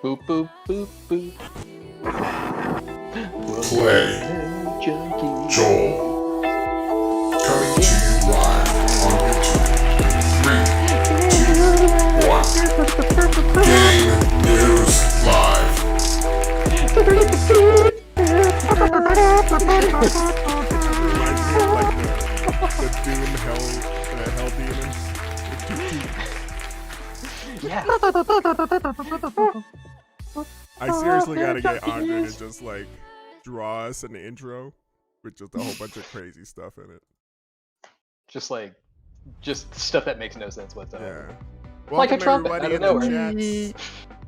Boop, boop, boop, boop. Play Junkies. Joel. Coming to you live on YouTube. 3, 2, 1. Game News Live. The Doom Hell Demon. Yeah. I seriously gotta get Andre to just like draw us an intro with just a whole bunch of crazy stuff in it. Just stuff that makes no sense whatsoever. Yeah. Like a Welcome trumpet everybody out of in the nowhere.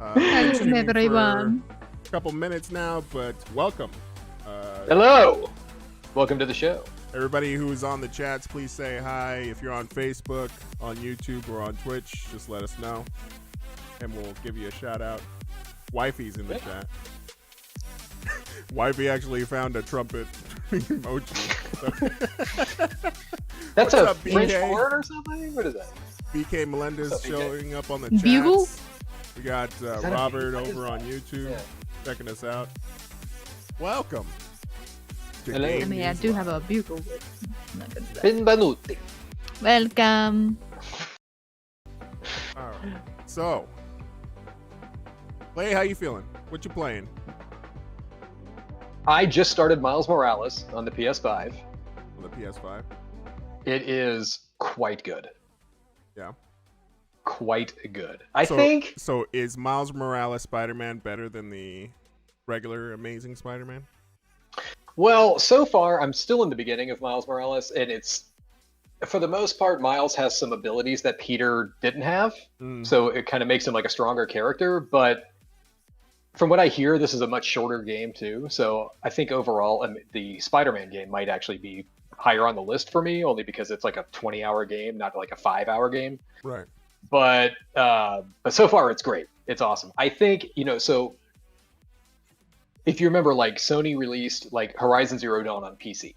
chats. Been streaming for everyone. a couple minutes now, but welcome. Hello. Welcome to the show. Everybody who is on the chats, please say hi. If you're on Facebook, on YouTube, or on Twitch, just let us know, and we'll give you a shout out. Wifey's in the chat. Wifey actually found a trumpet emoji. That's What's a up, French BK? horn or something? What is that? BK Melendez What's up, BK? showing up on the Bugle? chats. We got that a Robert bugle? What is over on that? YouTube Yeah. checking us out. Welcome. to Hello. Game I mean, I News do Live. have a bugle, but I'm not gonna do that. Benvenuti. Welcome. All right. So, Clay, how you feeling? What you playing? I just started Miles Morales on the PS5. On the PS5? It is quite good. Yeah. Quite good. I So- think So, is Miles Morales Spider-Man better than the regular Amazing Spider-Man? Well, so far, I'm still in the beginning of Miles Morales, and it's, for the most part, Miles has some abilities that Peter didn't have, Mm. so it kind of makes him like a stronger character, but from what I hear, this is a much shorter game, too, so I think overall, the Spider-Man game might actually be higher on the list for me, only because it's like a 20-hour game, not like a 5-hour game, Right. but so far, it's great. It's awesome. I think, so if you remember, like Sony released like Horizon Zero Dawn on PC,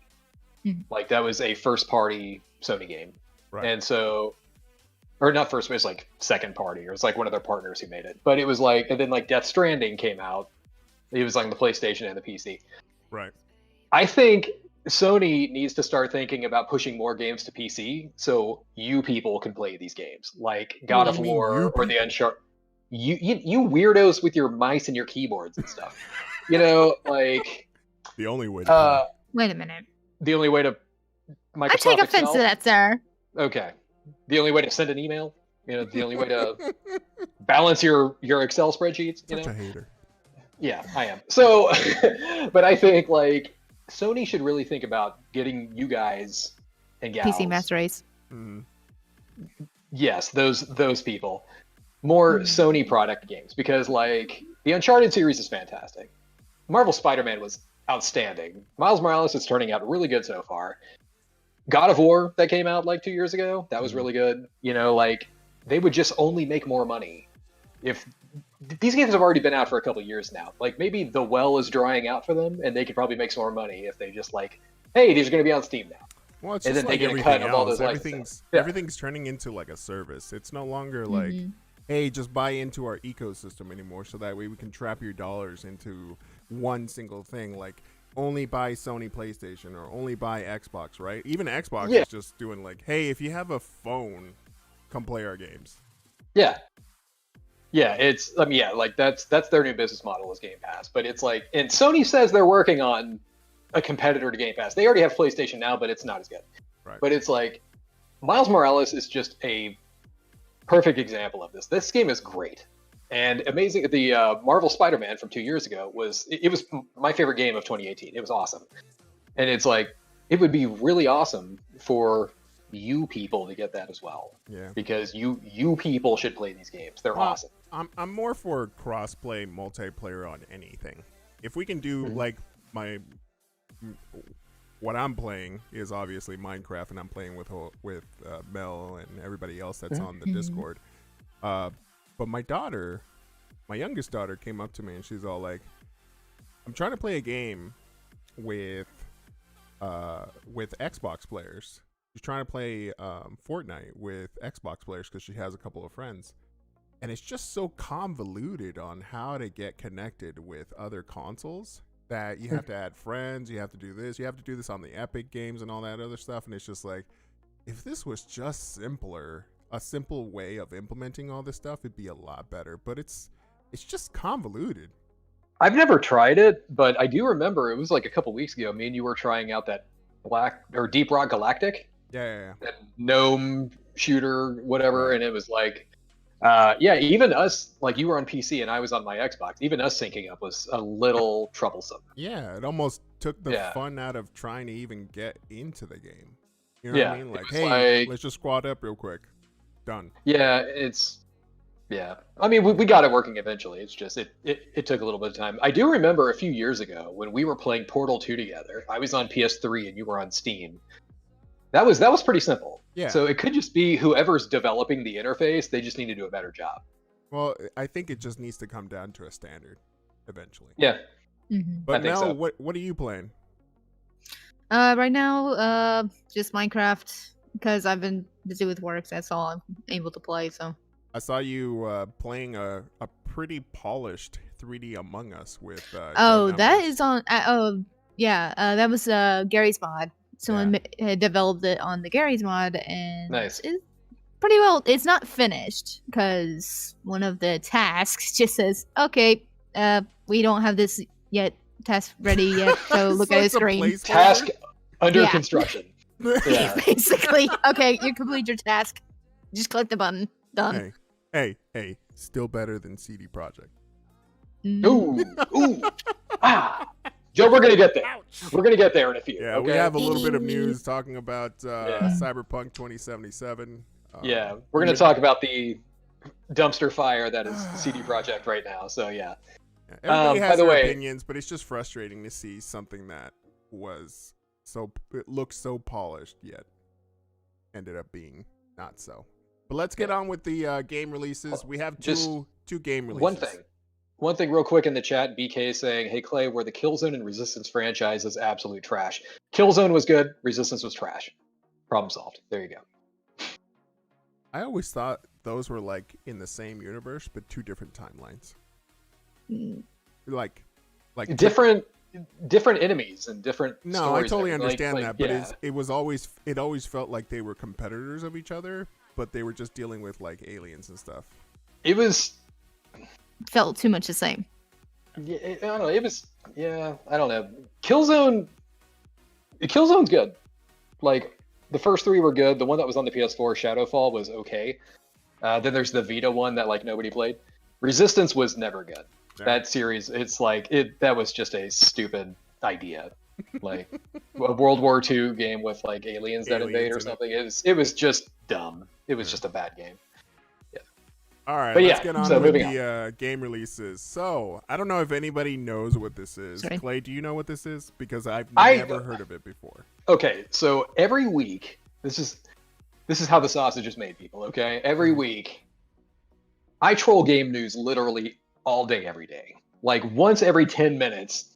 Mhm. like that was a first-party Sony game, Right. and so, or not first, it was like second party, or it's like one of their partners who made it. But it was like, and then like Death Stranding came out. It was on the PlayStation and the PC. Right. I think Sony needs to start thinking about pushing more games to PC, so you people can play these games, like God do of you mean, War you or the people? Uncharted. You weirdos with your mice and your keyboards and stuff. Like The only way to Wait a minute. the only way to Microsoft I take offense Excel? to that, sir. Okay. The only way to send an email, the only way to balance your Excel spreadsheets, Such a hater. Yeah, I am. So, but I think like Sony should really think about getting you guys and gals. PC Master Race. Mhm. Yes, those people. More Sony product games, because like the Uncharted series is fantastic. Marvel Spider-Man was outstanding. Miles Morales is turning out really good so far. God of War that came out like 2 years ago, that was really good. Like they would just only make more money if these games have already been out for a couple years now. Like maybe the well is drying out for them, and they could probably make some more money if they just like, hey, these are going to be on Steam now. Well, it's And just then they like get a cut everything of all else. those licenses. Everything's Yeah. turning into like a service. It's no longer like, hey, just buy into our ecosystem anymore, so that way we can trap your dollars into one single thing. Like only buy Sony PlayStation or only buy Xbox, right? Even Xbox Yeah. is just doing like, hey, if you have a phone, come play our games. Yeah. Yeah, like that's their new business model is Game Pass. But it's like, and Sony says they're working on a competitor to Game Pass. They already have PlayStation Now, but it's not as good. Right. But it's like Miles Morales is just a perfect example of this. This game is great and amazing. The Marvel Spider-Man from 2 years ago was my favorite game of 2018. It was awesome, and it's like it would be really awesome for you people to get that as well, Yeah. because you people should play these games. They're Well, awesome. I'm more for cross-play multiplayer on anything. If we can do like what I'm playing is obviously Minecraft, and I'm playing with Mel and everybody else that's on the Discord. But my youngest daughter, came up to me and she's all like, "I'm trying to play a game with Xbox players. She's trying to play Fortnite with Xbox players because she has a couple of friends." and it's just so convoluted on how to get connected with other consoles that you have to add friends, you have to do this, you have to do this on the Epic games and all that other stuff. And it's just like, if this was just simpler, a simple way of implementing all this stuff, it'd be a lot better. But it's just convoluted. I've never tried it, but I do remember it was like a couple weeks ago. Me and you were trying out that Deep Rock Galactic, Yeah. that gnome shooter, whatever, Right. and it was like, even us, like you were on PC and I was on my Xbox. Even us syncing up was a little troublesome. Yeah, it almost took the Yeah. fun out of trying to even get into the game. You know Yeah, what I mean? it Like, was hey, like- let's just squad up real quick. Done. Yeah, yeah. I mean, we got it working eventually. It's just it took a little bit of time. I do remember a few years ago when we were playing Portal 2 together. I was on PS3 and you were on Steam. That was pretty simple. Yeah. So it could just be whoever's developing the interface, they just need to do a better job. Well, I think it just needs to come down to a standard eventually. Yeah. Mm-hmm. But I think now, so. what are you playing? Right now, just Minecraft because I've been busy with work. That's all I'm able to play. So. I saw you playing a pretty polished 3D Among Us with. Oh, Joe that Numbers. is on. That was Gary's mod. Someone had developed it on the Gary's mod, and Nice. it's pretty well. It's not finished because one of the tasks just says, "Okay, we don't have this yet. Task ready yet. So look at the It's a screen." placeholder. Task under Yeah. construction. Yeah. Basically, okay, you complete your task. Just click the button. Done. Hey, still better than CD Projekt. Ooh. Ah. Joe, we're gonna get there. We're gonna get there in a few. Yeah, okay? we have a little bit of news talking about Yeah. Cyberpunk 2077. Yeah, we're gonna talk about the dumpster fire that is CD Projekt right now. So yeah. Everybody by has the their way- opinions, but it's just frustrating to see something that was it looked so polished yet ended up being not so. But let's get on with the game releases. We have Just two game releases. One thing real quick in the chat, BK is saying, "Hey Clay, were the Killzone and Resistance franchises absolute trash? Killzone was good, Resistance was trash. Problem solved. There you go." I always thought those were like in the same universe, but two different timelines. Mm. Like Different enemies and different. No, stories I totally and everything. understand that, but yeah. it always felt like they were competitors of each other, but they were just dealing with like aliens and stuff. It was. Felt too much the same. Yeah, I don't know. It was. Yeah, I don't know. Killzone's good. Like the first three were good. The one that was on the PS4, Shadowfall, was okay. Then there's the Vita one that like nobody played. Resistance was never good. Yeah. That series, it's like that was just a stupid idea. Like a World War II game with like aliens that invade or in it. something. It was just dumb. It was just a bad game. All right, But let's yeah, get on so with moving the game releases. So, I don't know if anybody knows what this is. Sorry. Clay, do you know what this is? Because I've I- never heard of it before. Okay, so every week, this is how the sausage is made, people. Okay, every week, I troll game news literally all day, every day. Like once every 10 minutes,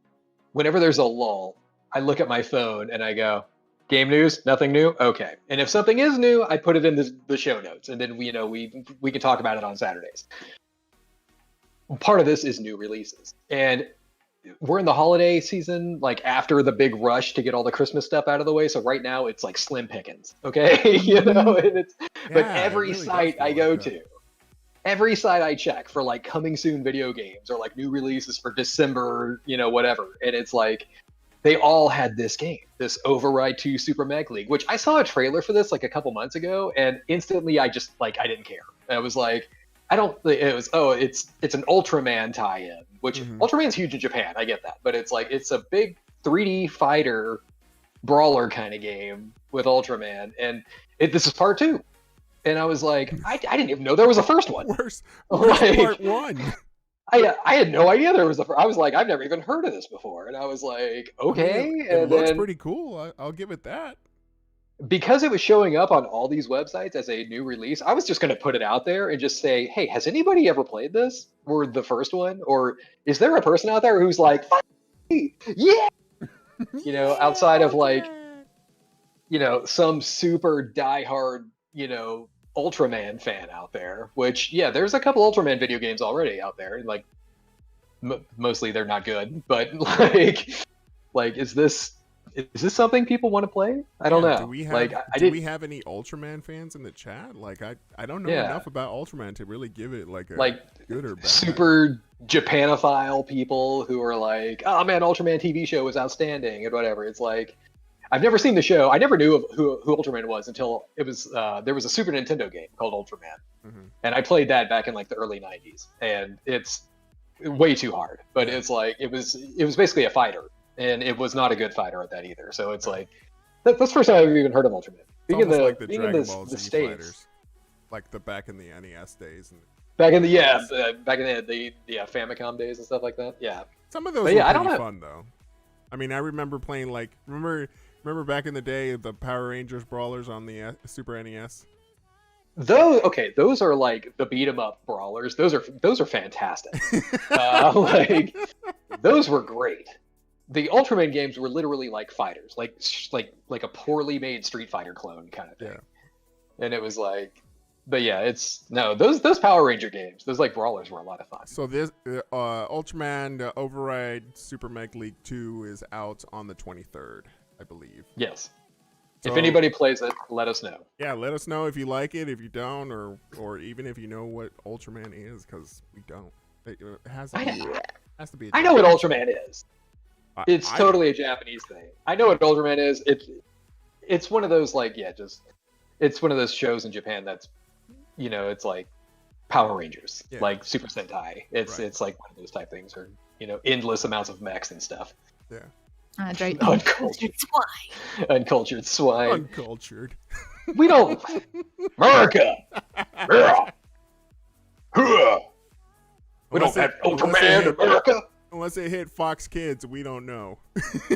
whenever there's a lull, I look at my phone and I go, "Game news, nothing new, okay." And if something is new, I put it in the show notes, and then we can talk about it on Saturdays. Part of this is new releases, and we're in the holiday season, like after the big rush to get all the Christmas stuff out of the way. So right now it's like slim pickings, okay? You know, and but Yeah, it every really does site feel I like go that. to, every site I check for like coming soon video games or like new releases for December, whatever, and it's like they all had this game, this Override 2 Super Meg League, which I saw a trailer for this like a couple months ago, and instantly I just like I didn't care. I was like, it's an Ultraman tie-in, which Mhm. Ultraman's huge in Japan. I get that, but it's like it's a big 3D fighter brawler kind of game with Ultraman, and this is part 2. And I was like, I didn't even know there was a first one. Where's Like- part 1? I had no idea there was I was like, I've never even heard of this before, and I was like, okay. I mean, it and looks then pretty cool. I'll give it that. because it was showing up on all these websites as a new release, I was just going to put it out there and just say, hey, has anybody ever played this or the first one, or is there a person out there who's like, yeah, outside of like, some super diehard, Ultraman fan out there, which yeah, there's a couple Ultraman video games already out there. Like mostly they're not good, but like is this something people want to play? I don't know. Do we have like we have any Ultraman fans in the chat? Like I don't know Yeah. enough about Ultraman to really give it like a like good or bad. super Japanophile people who are like, oh man, Ultraman TV show was outstanding and whatever. It's like I've never seen the show. I never knew of who Ultraman was until it was there was a Super Nintendo game called Ultraman, and I played that back in like the early '90s, and it's way too hard. But it's like it was basically a fighter, and it was not a good fighter at that either. So it's like that's the first time I've even heard of Ultraman. It's almost like the Dragon Ball Z States, fighters, like the back in the NES days. And back in the Famicom days and stuff like that. Yeah, some of those But were yeah, I pretty don't know. fun though. I mean, I remember playing like remember back in the day the Power Rangers brawlers on the Super NES. Those are like the beat 'em up brawlers. Those are fantastic. Like those were great. The Ultraman games were literally like fighters, like a poorly made Street Fighter clone kind of thing. Yeah. And it was like, but yeah, those Power Ranger games, those like brawlers were a lot of fun. So this Ultraman Override Super Meg League 2 is out on the 23rd, I believe. Yes. So, if anybody plays it, let us know. Yeah, let us know if you like it, if you don't, or even if you know what Ultraman is, because we don't. It has to be. I know what Ultraman is. It's I totally a Japanese thing. I know what Ultraman is. It's one of those like it's one of those shows in Japan that's it's like Power Rangers, like Super Sentai. It's like one of those type things, or endless amounts of mechs and stuff. Yeah. Uncultured swine. Uncultured swine. Uncultured. We don't. America. We don't have Ultraman in America. Unless it hit Fox Kids, we don't know.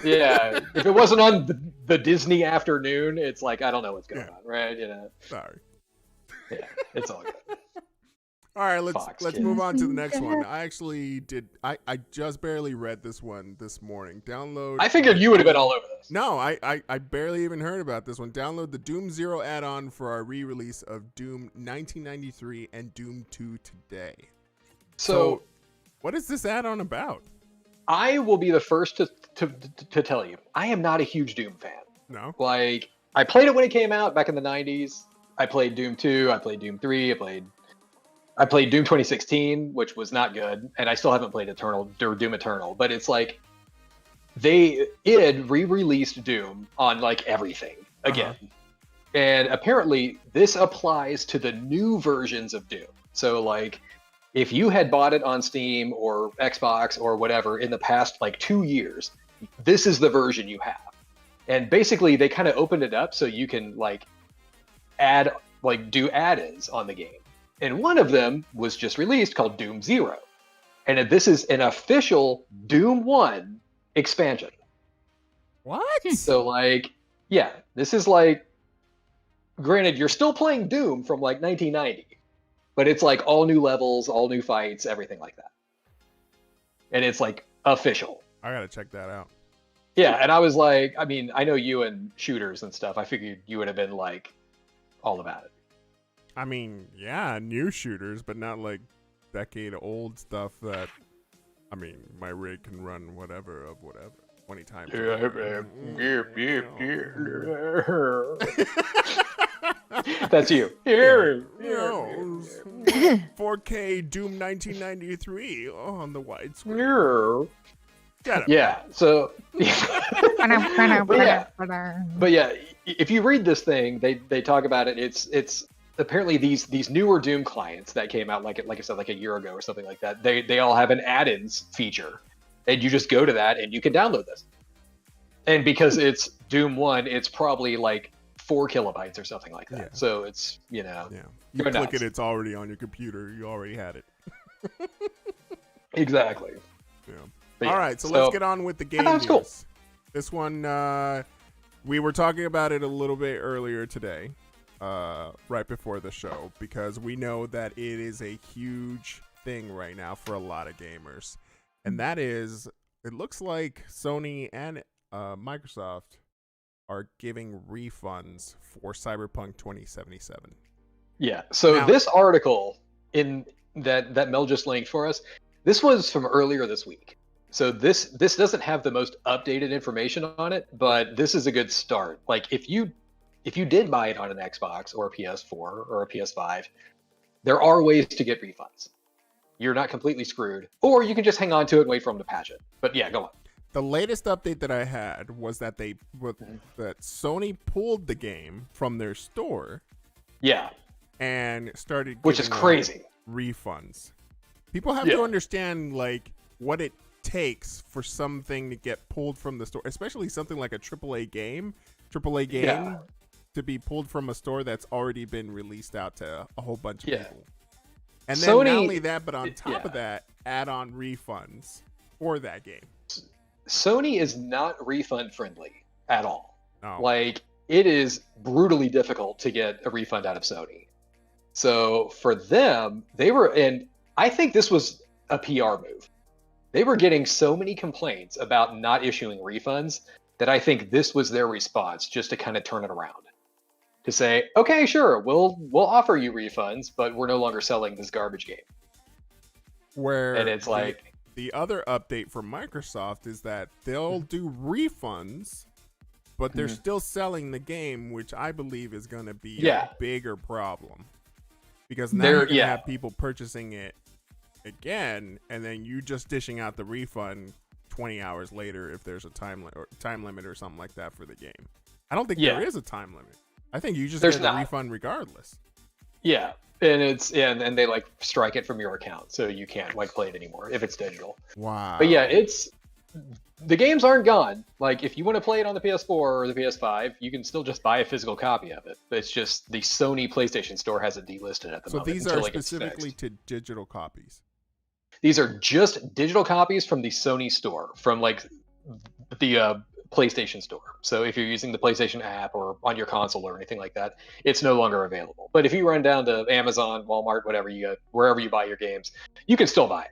Yeah, if it wasn't on the Disney afternoon, it's like I don't know what's going on, right? Sorry. Yeah, it's all good. All right, let's move on to the next one. I actually did. I just barely read this one this morning. Download. I figured you would have been all over this. No, I barely even heard about this one. Download the Doom 0 add-on for our re-release of Doom 1993 and Doom 2 today. So what is this add-on about? I will be the first to tell you, I am not a huge Doom fan. No. Like, I played it when it came out back in the 90s. I played Doom 2, I played Doom 3, I played Doom 2016, which was not good, and I still haven't played Doom Eternal, but it's like id re-released Doom on like everything again. And apparently this applies to the new versions of Doom. So like if you had bought it on Steam or Xbox or whatever in the past like 2 years, this is the version you have. And basically they kind of opened it up so you can like do add-ins on the game. And one of them was just released called Doom 0. And this is an official Doom 1 expansion. What? So like, yeah, this is like, granted, you're still playing Doom from like 1990, but it's like all new levels, all new fights, everything like that. And it's like official. I gotta check that out. Yeah, and I was like, I mean, I know you and shooters and stuff. I figured you would have been like all about it. I mean, yeah, new shooters, but not like decade-old stuff that, I mean, my rig can run whatever 20 times. That's you. 4K Doom 1993 on the widescreen. Yeah, so but yeah, if you read this thing, they talk about it. It's apparently these newer Doom clients that came out like I said, like a year ago or something like that. They all have an add-ins feature, and you just go to that and you can download this. And because it's Doom 1, it's probably like 4 kilobytes or something like that. Yeah. So it's you click it, it's already on your computer. You already had it. Exactly. Yeah. But all right, so let's get on with the game news. Cool. This one, we were talking about it a little bit earlier today, right before the show, because we know that it is a huge thing right now for a lot of gamers. And that is, it looks like Sony and Microsoft are giving refunds for Cyberpunk 2077. Yeah. So Now- this article in that Mel just linked for us, this was from earlier this week. So this doesn't have the most updated information on it, but this is a good start. Like if you did buy it on an Xbox or a PS4 or a PS5, there are ways to get refunds. You're not completely screwed, or you can just hang on to it and wait for them to patch it. But yeah, go on. The latest update that I had was that that Sony pulled the game from their store Yeah, and started which is giving out crazy. refunds. People have Yeah. to understand like what it takes for something to get pulled from the store, especially something like a AAA game. Yeah. To be pulled from a store that's already been released out to a whole bunch of Yeah. people. And then Sony- not only that, but on top yeah. of that, add on refunds for that game. Sony is not refund friendly at all. No. Like it is brutally difficult to get a refund out of Sony. So for them, and I think this was a PR move. They were getting so many complaints about not issuing refunds that I think this was their response just to kind of turn it around. To say, okay, sure, we'll offer you refunds, but we're no longer selling this garbage game. Where And it's like, the other update from Microsoft is that they'll do refunds, but they're still selling the game, which I believe is going to be Yeah. a bigger problem. Because now They're- you're going to yeah. have people purchasing it again, and then you just dishing out the refund 20 hours later if there's a time limit or something like that for the game. I don't think Yeah. there is a time limit. I think you just There's get the not. refund regardless. yeah, and they like strike it from your account, so you can't like play it anymore if it's digital. Wow. But yeah, the games aren't gone. Like if you want to play it on the PS4 or the PS5, you can still just buy a physical copy of it. But it's just the Sony PlayStation Store has it delisted at the So moment. these until are it gets specifically fixed. to digital copies. These are just digital copies from the Sony store, from like the PlayStation store. So if you're using the PlayStation app or on your console or anything like that, it's no longer available. But if you run down to Amazon, Walmart, whatever wherever you buy your games, you can still buy it.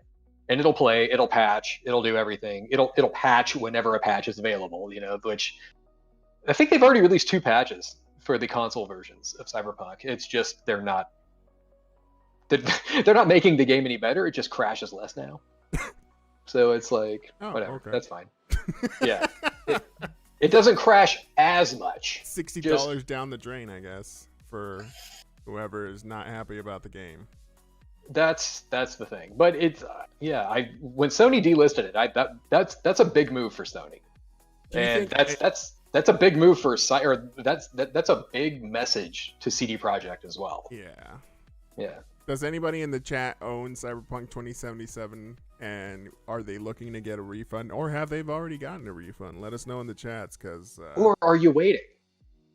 And it'll play, it'll patch, it'll do everything. It'll patch whenever a patch is available, which I think they've already released 2 patches for the console versions of Cyberpunk. It's just they're not making the game any better. It just crashes less now. So it's like, Oh, whatever, okay. that's fine. Yeah. It doesn't crash as much. $60 down the drain, I guess, for whoever is not happy about the game. That's the thing. But it's when Sony delisted it, that's a big move for Sony. Do you And think that's a big move for that's a big message to CD Projekt as well. Yeah. Yeah. Does anybody in the chat own Cyberpunk 2077, and are they looking to get a refund, or have they already gotten a refund? Let us know in the chats, because Or are you waiting?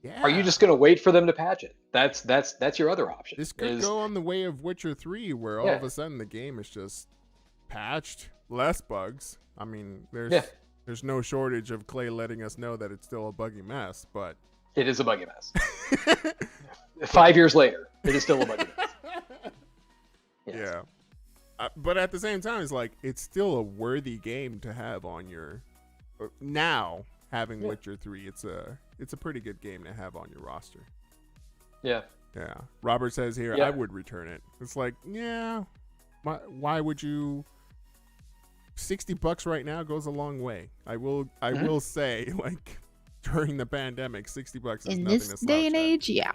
yeah, Are you just going to wait for them to patch it? That's your other option. this could go on the way of Witcher 3, where all Yeah. of a sudden the game is just patched, less bugs. I mean, Yeah. there's no shortage of Clay letting us know that it's still a buggy mess, but It is a buggy mess. 5 years later, it is still a buggy mess. Yes. yeah. But at the same time, it's like it's still a worthy game to have on your. Now having Yeah. Witcher 3, it's a pretty good game to have on your roster. Yeah. Yeah. Robert says here, Yeah. I would return it. It's like, yeah. Why would you? $60 right now goes a long way. I will say, like, during the pandemic, $60 is In nothing this to day and slouch at. age, yeah.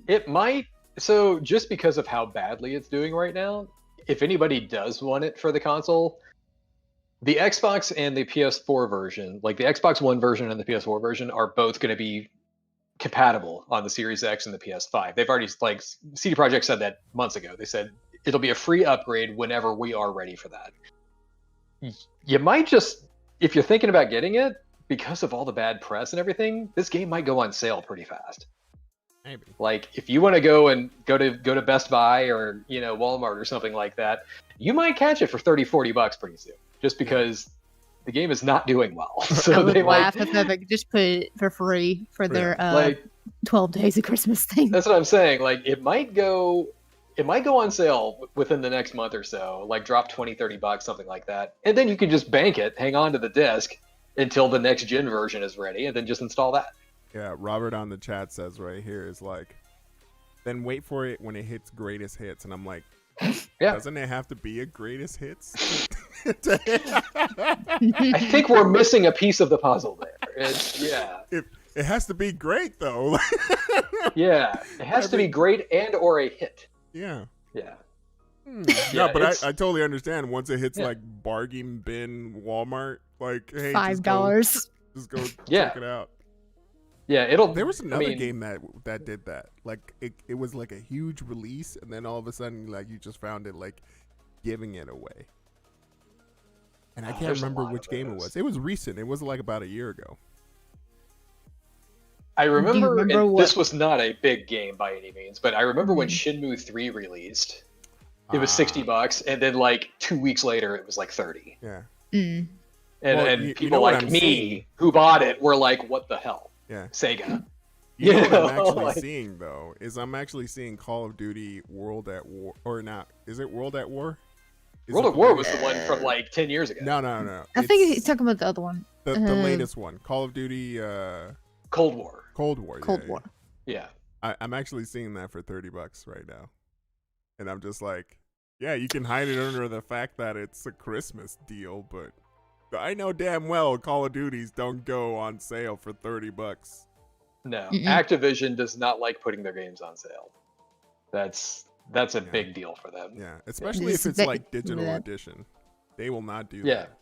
It might. So just because of how badly it's doing right now, if anybody does want it for the console, the Xbox and the PS4 version, like the Xbox One version and the PS4 version, are both going to be compatible on the Series X and the PS5. They've already, like, CD Projekt said that months ago. They said it'll be a free upgrade whenever we are ready for that. You might just, if you're thinking about getting it, because of all the bad press and everything, this game might go on sale pretty fast. Maybe. Like if you want to go to Best Buy or Walmart or something like that, you might catch it for $30-$40 pretty soon, just because the game is not doing well. I So would they laugh might. if Epic just put it for free for their Like 12 days of Christmas thing. that's what I'm saying. Like it might go on sale within the next month or so, like drop $20-$30, something like that, and then you can just bank it, hang on to the disc until the next gen version is ready, and then just install that. Yeah, Robert on the chat says right here is like, then wait for it when it hits greatest hits, and I'm like, Yeah. doesn't it have to be a greatest hits? I think we're missing a piece of the puzzle there. It has to be great though. Yeah. It has to be great and or a hit. Yeah. Yeah. Yeah, but it's- I totally understand once it hits Yeah. like bargain bin Walmart, like hey, $5. just go Yeah. check it out. Yeah, it'll. There was another I mean, game that did that. Like it was like a huge release, and then all of a sudden, like you just found it like giving it away. And I can't there's a remember lot which of game it those. was. It was recent. It was like about a year ago. I remember, remember and what- this was not a big game by any means, but I remember when Mm-hmm. Shenmue 3 released, it was $60, and then like 2 weeks later, it was like 30. Yeah, Mm. And, Well, and you people know what like I'm me seeing? who bought it were like, "What the hell, yeah. Sega?" You know what I'm know, actually like- seeing though is I'm actually seeing Call of Duty World at War, or not? Is it World at War? Is World it at War the was the one from like 10 years ago. No. I think It's he's talking about the other one. the uh, latest one, Call of Duty Cold War. Cold War. Cold yeah, War. Yeah. I'm actually seeing that for $30 right now, and I'm just like, yeah, you can hide it under the fact that it's a Christmas deal, but I know damn well Call of Duties don't go on sale for $30. No, Mm-mm. Activision does not like putting their games on sale. That's a Yeah. big deal for them. Yeah, especially It's if it's ve- like digital yeah. edition, they will not do Yeah. that.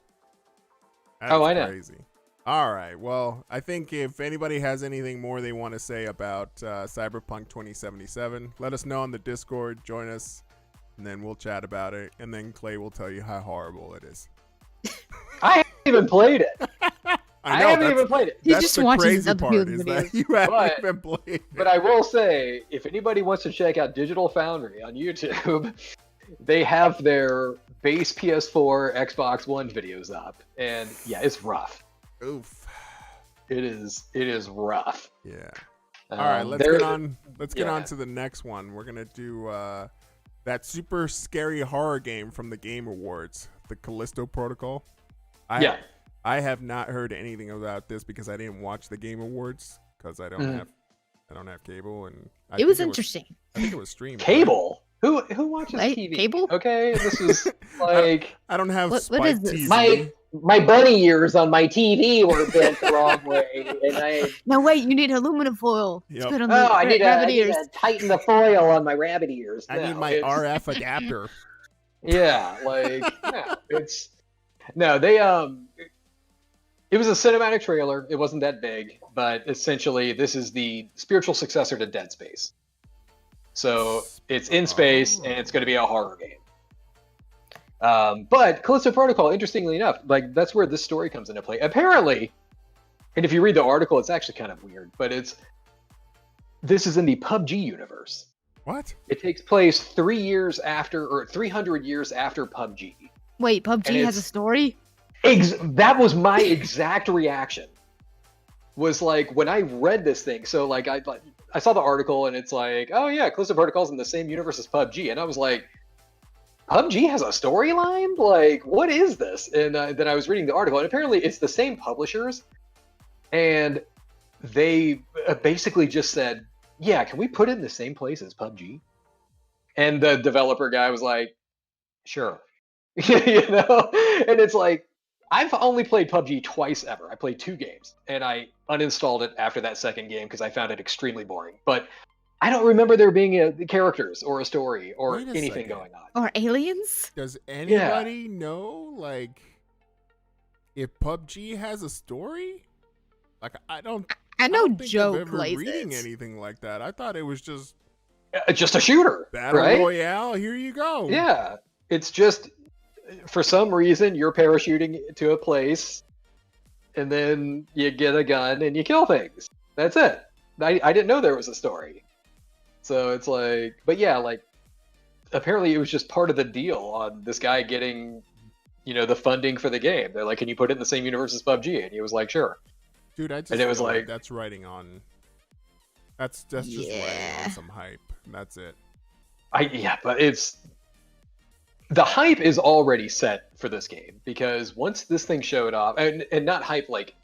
That's Oh, I know. crazy. All right. Well, I think if anybody has anything more they want to say about Cyberpunk 2077, let us know on the Discord. Join us, and then we'll chat about it. And then Clay will tell you how horrible it is. I haven't even played it. I haven't that's- even played it. He That's just the watches crazy other part people's is that videos. you haven't But- even played it. But I will say, if anybody wants to check out Digital Foundry on YouTube, they have their base PS4, Xbox One videos up, and yeah, it's rough. Oof. It is rough. Yeah. All right, let's they're- get on. Let's get on yeah. to the next one. We're gonna do that super scary horror game from the Game Awards, the Callisto Protocol. Yeah. I have not heard anything about this because I didn't watch the Game Awards because I don't Mhm. have cable, and It was interesting. I think it was streamed. right? Cable. Who watches Right, TV? cable? Okay, this is like I don't have What Spike is this? TV. my bunny ears on my TV were bent the wrong way, and I No, wait, you need aluminum foil. Yep. Spit on the rabbit ears. tighten the foil on my rabbit ears. I need No, my it's- RF adapter. Yeah, like no, it's no. They it was a cinematic trailer. It wasn't that big, but essentially, this is the spiritual successor to Dead Space. So it's in space, and it's going to be a horror game. But Callisto Protocol, interestingly enough, like that's where this story comes into play. Apparently, and if you read the article, it's actually kind of weird, but this is in the PUBG universe. What? It takes place 300 years after PUBG. Wait, And PUBG has a it's- story? That was my exact reaction. Was like when I read this thing. So like I saw the article and it's like, oh yeah, Callisto Protocol's in the same universe as PUBG, and I was like, PUBG has a storyline? Like, what is this? And then I was reading the article, and apparently it's the same publishers, and they basically just said, yeah, can we put it in the same place as PUBG? And the developer guy was like, sure. You know? And it's like, I've only played PUBG twice ever. I played 2 games, and I uninstalled it after that second game because I found it extremely boring. But I don't remember there being characters or a story or Wait a anything second. going on. Or aliens? Does anybody know like if PUBG has a story? Like I don't. I know don't think Joe I'm ever plays reading it. anything like that. I thought it was just Just a shooter, battle right? royale. Here you go. Yeah, it's just for some reason you're parachuting to a place, and then you get a gun and you kill things. That's it. I didn't know there was a story. So it's like, but yeah, like apparently it was just part of the deal on this guy getting, the funding for the game. They're like, can you put it in the same universe as PUBG? And he was like, sure. Dude, I just And it was feel like- that's writing on. That's just writing Yeah. on some hype. That's it. But the hype is already set for this game because once this thing showed off, and not hype like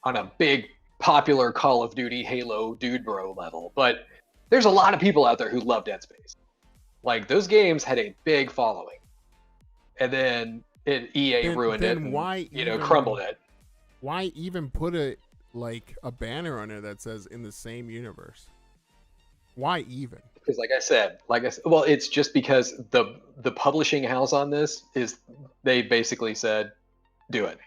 on a big popular Call of Duty Halo dude bro level, but there's a lot of people out there who love Dead Space. Like those games had a big following, and then EA ruined it. And, why crumbled it. Why even put a banner on it that says in the same universe? Why even? Because like I said, well, it's just because the publishing house on this is they basically said, do it.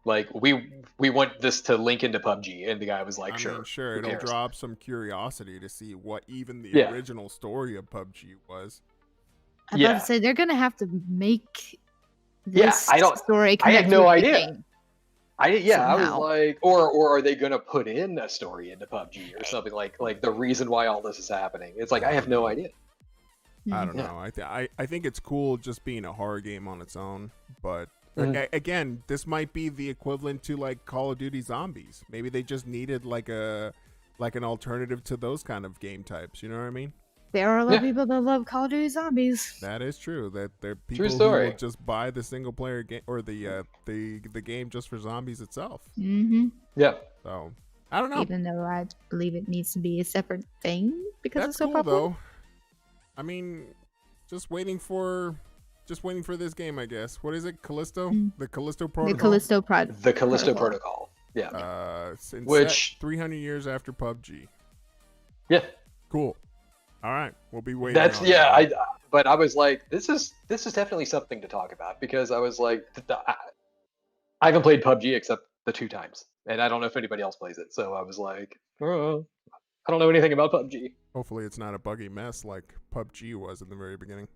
Like we want this to link into PUBG, and the guy was like, sure, it'll draw up some curiosity to see what even the original story of PUBG was. I'm about to say they're gonna have to make this story. I had no idea. I was somehow. like, or are they gonna put in a story into PUBG or something like the reason why all this is happening? It's like I have no idea. I don't know. I think it's cool just being a horror game on its own, but again, this might be the equivalent to like Call of Duty Zombies. Maybe they just needed like an alternative to those kind of game types. You know what I mean? There are a lot of people that love Call of Duty Zombies. That is true. That there are people who will just buy the single player game or the game just for zombies itself. Mm-hmm. Yeah. So I don't know. Even though I believe it needs to be a separate thing because That's it's so cool, popular. though. I mean, just waiting for this game, I guess. What is it? Callisto? The Callisto Protocol? The Callisto Protocol. The Callisto Protocol. Yeah. Which 300 years after PUBG. Yeah. Cool. All right, we'll be waiting. But I was like, this is definitely something to talk about because I was like, I haven't played PUBG except the 2 times, and I don't know if anybody else plays it. So I was like, I don't know anything about PUBG. Hopefully, it's not a buggy mess like PUBG was in the very beginning.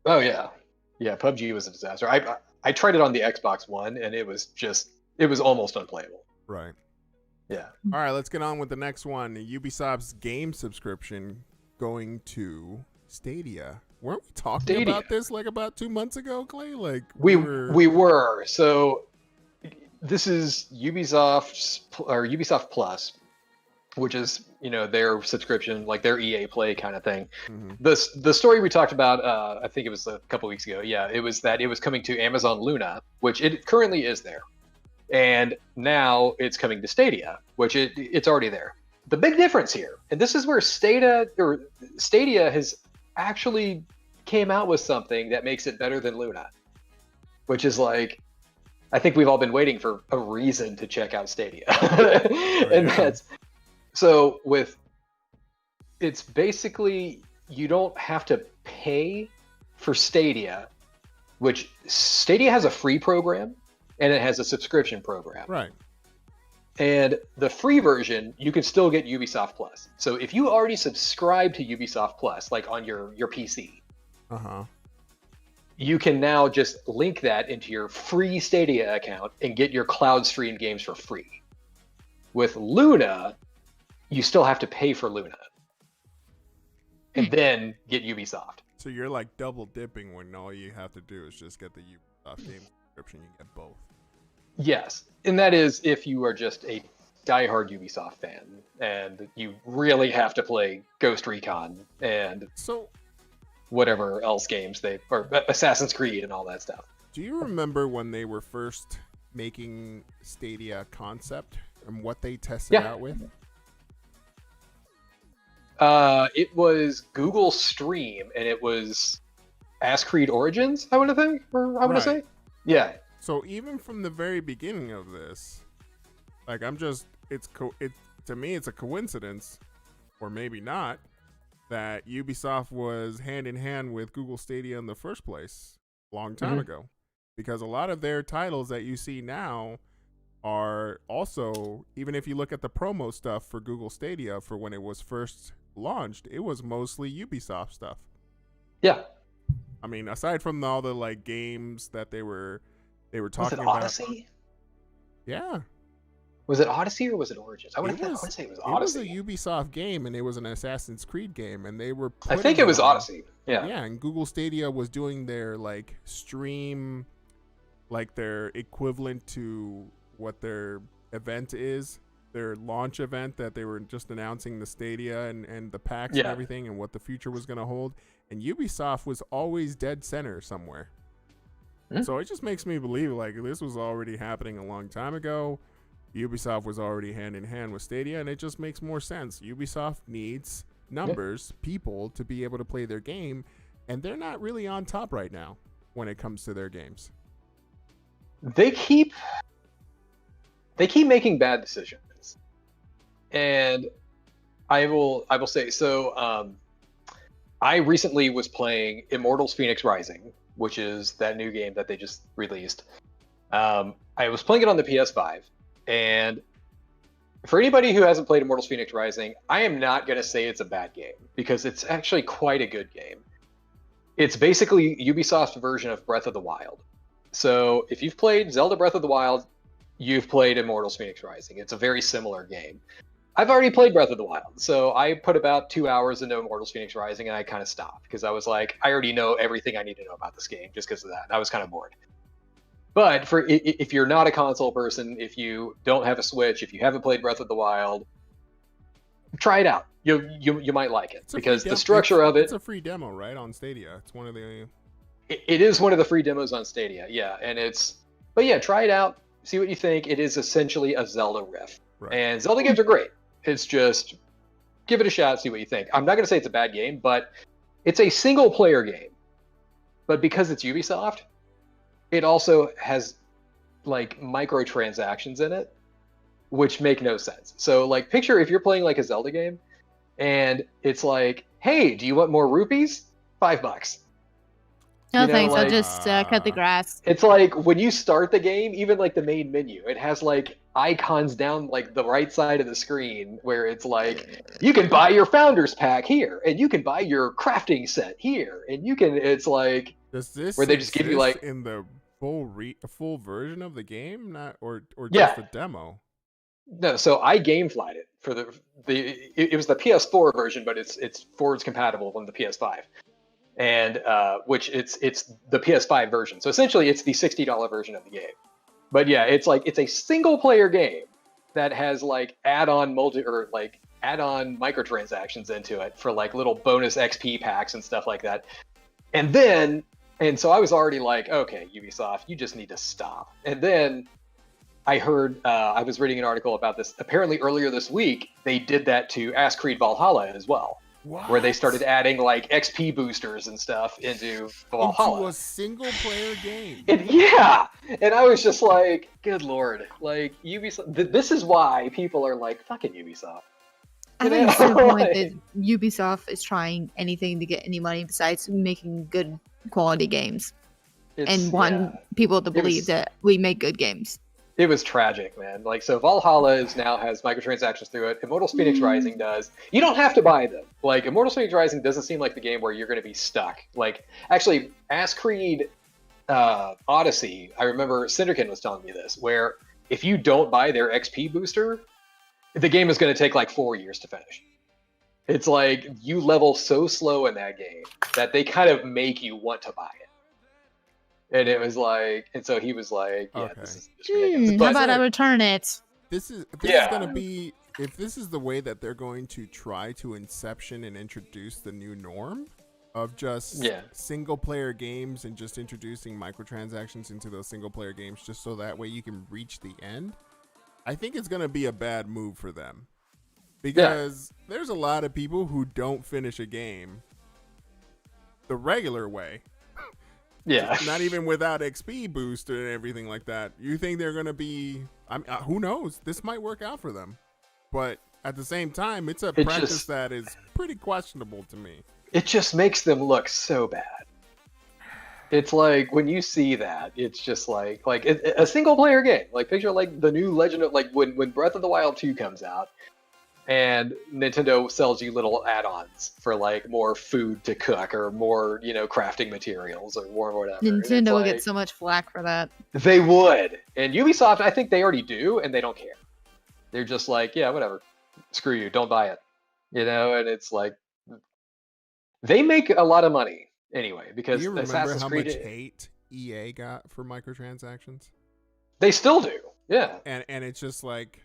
Oh yeah, PUBG was a disaster. I tried it on the Xbox One, and it was almost unplayable. Right. Yeah. All right, let's get on with the next one. Ubisoft's game subscription going to Stadia. Weren't we talking about this like about 2 months ago, Clay? Like we were. So this is Ubisoft Plus, which is their subscription, like their EA Play kind of thing. Mm-hmm. The story we talked about, I think it was a couple weeks ago. Yeah, it was that it was coming to Amazon Luna, which it currently is there. And now it's coming to Stadia, which it's already there. The big difference here, and this is where Stadia has actually came out with something that makes it better than Luna, which is like, I think we've all been waiting for a reason to check out Stadia. It's basically, you don't have to pay for Stadia, which Stadia has a free program. And it has a subscription program. Right. And the free version, you can still get Ubisoft Plus. So if you already subscribe to Ubisoft Plus, like on your PC, you can now just link that into your free Stadia account and get your cloud stream games for free. With Luna, you still have to pay for Luna. And then get Ubisoft. So you're like double dipping when all you have to do is just get the Ubisoft game subscription. You get both. Yes, and that is if you are just a diehard Ubisoft fan and you really have to play Ghost Recon and whatever else games or Assassin's Creed and all that stuff. Do you remember when they were first making Stadia concept and what they tested out with? It was Google Stream, and it was Assassin's Creed Origins, I want to say. Yeah. So even from the very beginning of this, like to me it's a coincidence, or maybe not, that Ubisoft was hand in hand with Google Stadia in the first place a long time ago, because a lot of their titles that you see now are also, even if you look at the promo stuff for Google Stadia for when it was first launched, it was mostly Ubisoft stuff. Yeah. I mean, aside from all the like games that they were talking about. Was it Odyssey? Yeah. Was it Odyssey or was it Origins? I want to say it was Odyssey. It was a Ubisoft game, and it was an Assassin's Creed game, and they were. I think it was Odyssey. Yeah. Yeah, and Google Stadia was doing their like stream, like their equivalent to what their event is, their launch event that they were just announcing the Stadia and the packs and everything and what the future was going to hold. And Ubisoft was always dead center somewhere. So it just makes me believe like this was already happening a long time ago. Ubisoft was already hand in hand with Stadia, and it just makes more sense. Ubisoft needs numbers, people to be able to play their game, and they're not really on top right now when it comes to their games. They keep making bad decisions, and I will say so. I recently was playing Immortals: Phoenix Rising, which is that new game that they just released. I was playing it on the PS5, and for anybody who hasn't played Immortals: Phoenix Rising, I am not going to say it's a bad game because it's actually quite a good game. It's basically Ubisoft's version of Breath of the Wild. So if you've played Zelda Breath of the Wild, you've played Immortals: Phoenix Rising. It's a very similar game. I've already played Breath of the Wild, so I put about 2 hours into Immortals: Phoenix Rising, and I kind of stopped because I was like, I already know everything I need to know about this game just because of that. And I was kind of bored. But for if you're not a console person, if you don't have a Switch, if you haven't played Breath of the Wild, try it out. You might like it because the structure of it's a free demo, right, on Stadia. It's one of the. It is one of the free demos on Stadia, yeah, but yeah, try it out, see what you think. It is essentially a Zelda riff, Right. and Zelda games are great. It's just give it a shot, see what you think. I'm not going to say it's a bad game, but it's a single player game. But because it's Ubisoft, it also has like microtransactions in it, which make no sense. So like picture if you're playing like a Zelda game and it's like, hey, do you want more rupees? $5. No You know, thanks. like- I'll just cut the grass. It's like when you start the game, even like the main menu, it has like icons down like the right side of the screen where it's like you can buy your founders pack here, and you can buy your crafting set here, and you can. It's like Does this where they just give you, exist like- in the full version of the game, not or just Yeah. the demo? no. So I gameflied it for it was the PS4 version, but it's forwards compatible on the PS5. And which it's the PS5 version. So essentially, it's the $60 version of the game. But yeah, it's a single player game that has like add-on microtransactions into it for like little bonus XP packs and stuff like that. And so I was already like, okay, Ubisoft, you just need to stop. And then I heard I was reading an article about this. Apparently, earlier this week, they did that to Assassin's Creed Valhalla as well. What? Where they started adding like XP boosters and stuff into Valhalla. Into a single player game. Yeah, and I was just like, good lord, like Ubisoft. This is why people are like, fucking Ubisoft. I You think it's know, to the point like- that Ubisoft is trying anything to get any money besides making good quality games It's- and want yeah. people to believe was- that we make good games. It was tragic, man. Like, so Valhalla now has microtransactions through it. Immortals: Phoenix Rising does. You don't have to buy them. Like, Immortals: Phoenix Rising doesn't seem like the game where you're going to be stuck. Like, actually, Assassin's Creed Odyssey, I remember Cinderkin was telling me this, where if you don't buy their XP booster, the game is going to take like 4 years to finish. It's like you level so slow in that game that they kind of make you want to buy it. And it was like, and so he was like, yeah, Okay. this is ridiculous. How But- about I return it? This is Yeah. gonna be, if this is the way that they're going to try to inception and introduce the new norm of just Yeah. single player games and just introducing microtransactions into those single player games just so that way you can reach the end, I think it's gonna be a bad move for them. Because there's a lot of people who don't finish a game the regular way. Yeah. Not even without XP boost and everything like that. You think they're going to be... I mean, who knows? This might work out for them. But at the same time, it's a practice just- that is pretty questionable to me. It just makes them look so bad. It's like when you see that, it's just like a single player game. Like picture like the new Legend of like when Breath of the Wild 2 comes out and Nintendo sells you little add-ons for like more food to cook or more, crafting materials or more whatever. And it's Nintendo would like- get so much flack for that. They would. And Ubisoft, I think they already do, and they don't care. They're just like, yeah, whatever. Screw you, don't buy it. And it's like they make a lot of money anyway because Do you remember Assassin's how Creed much hate EA got for microtransactions? they still do. Yeah. And it's just like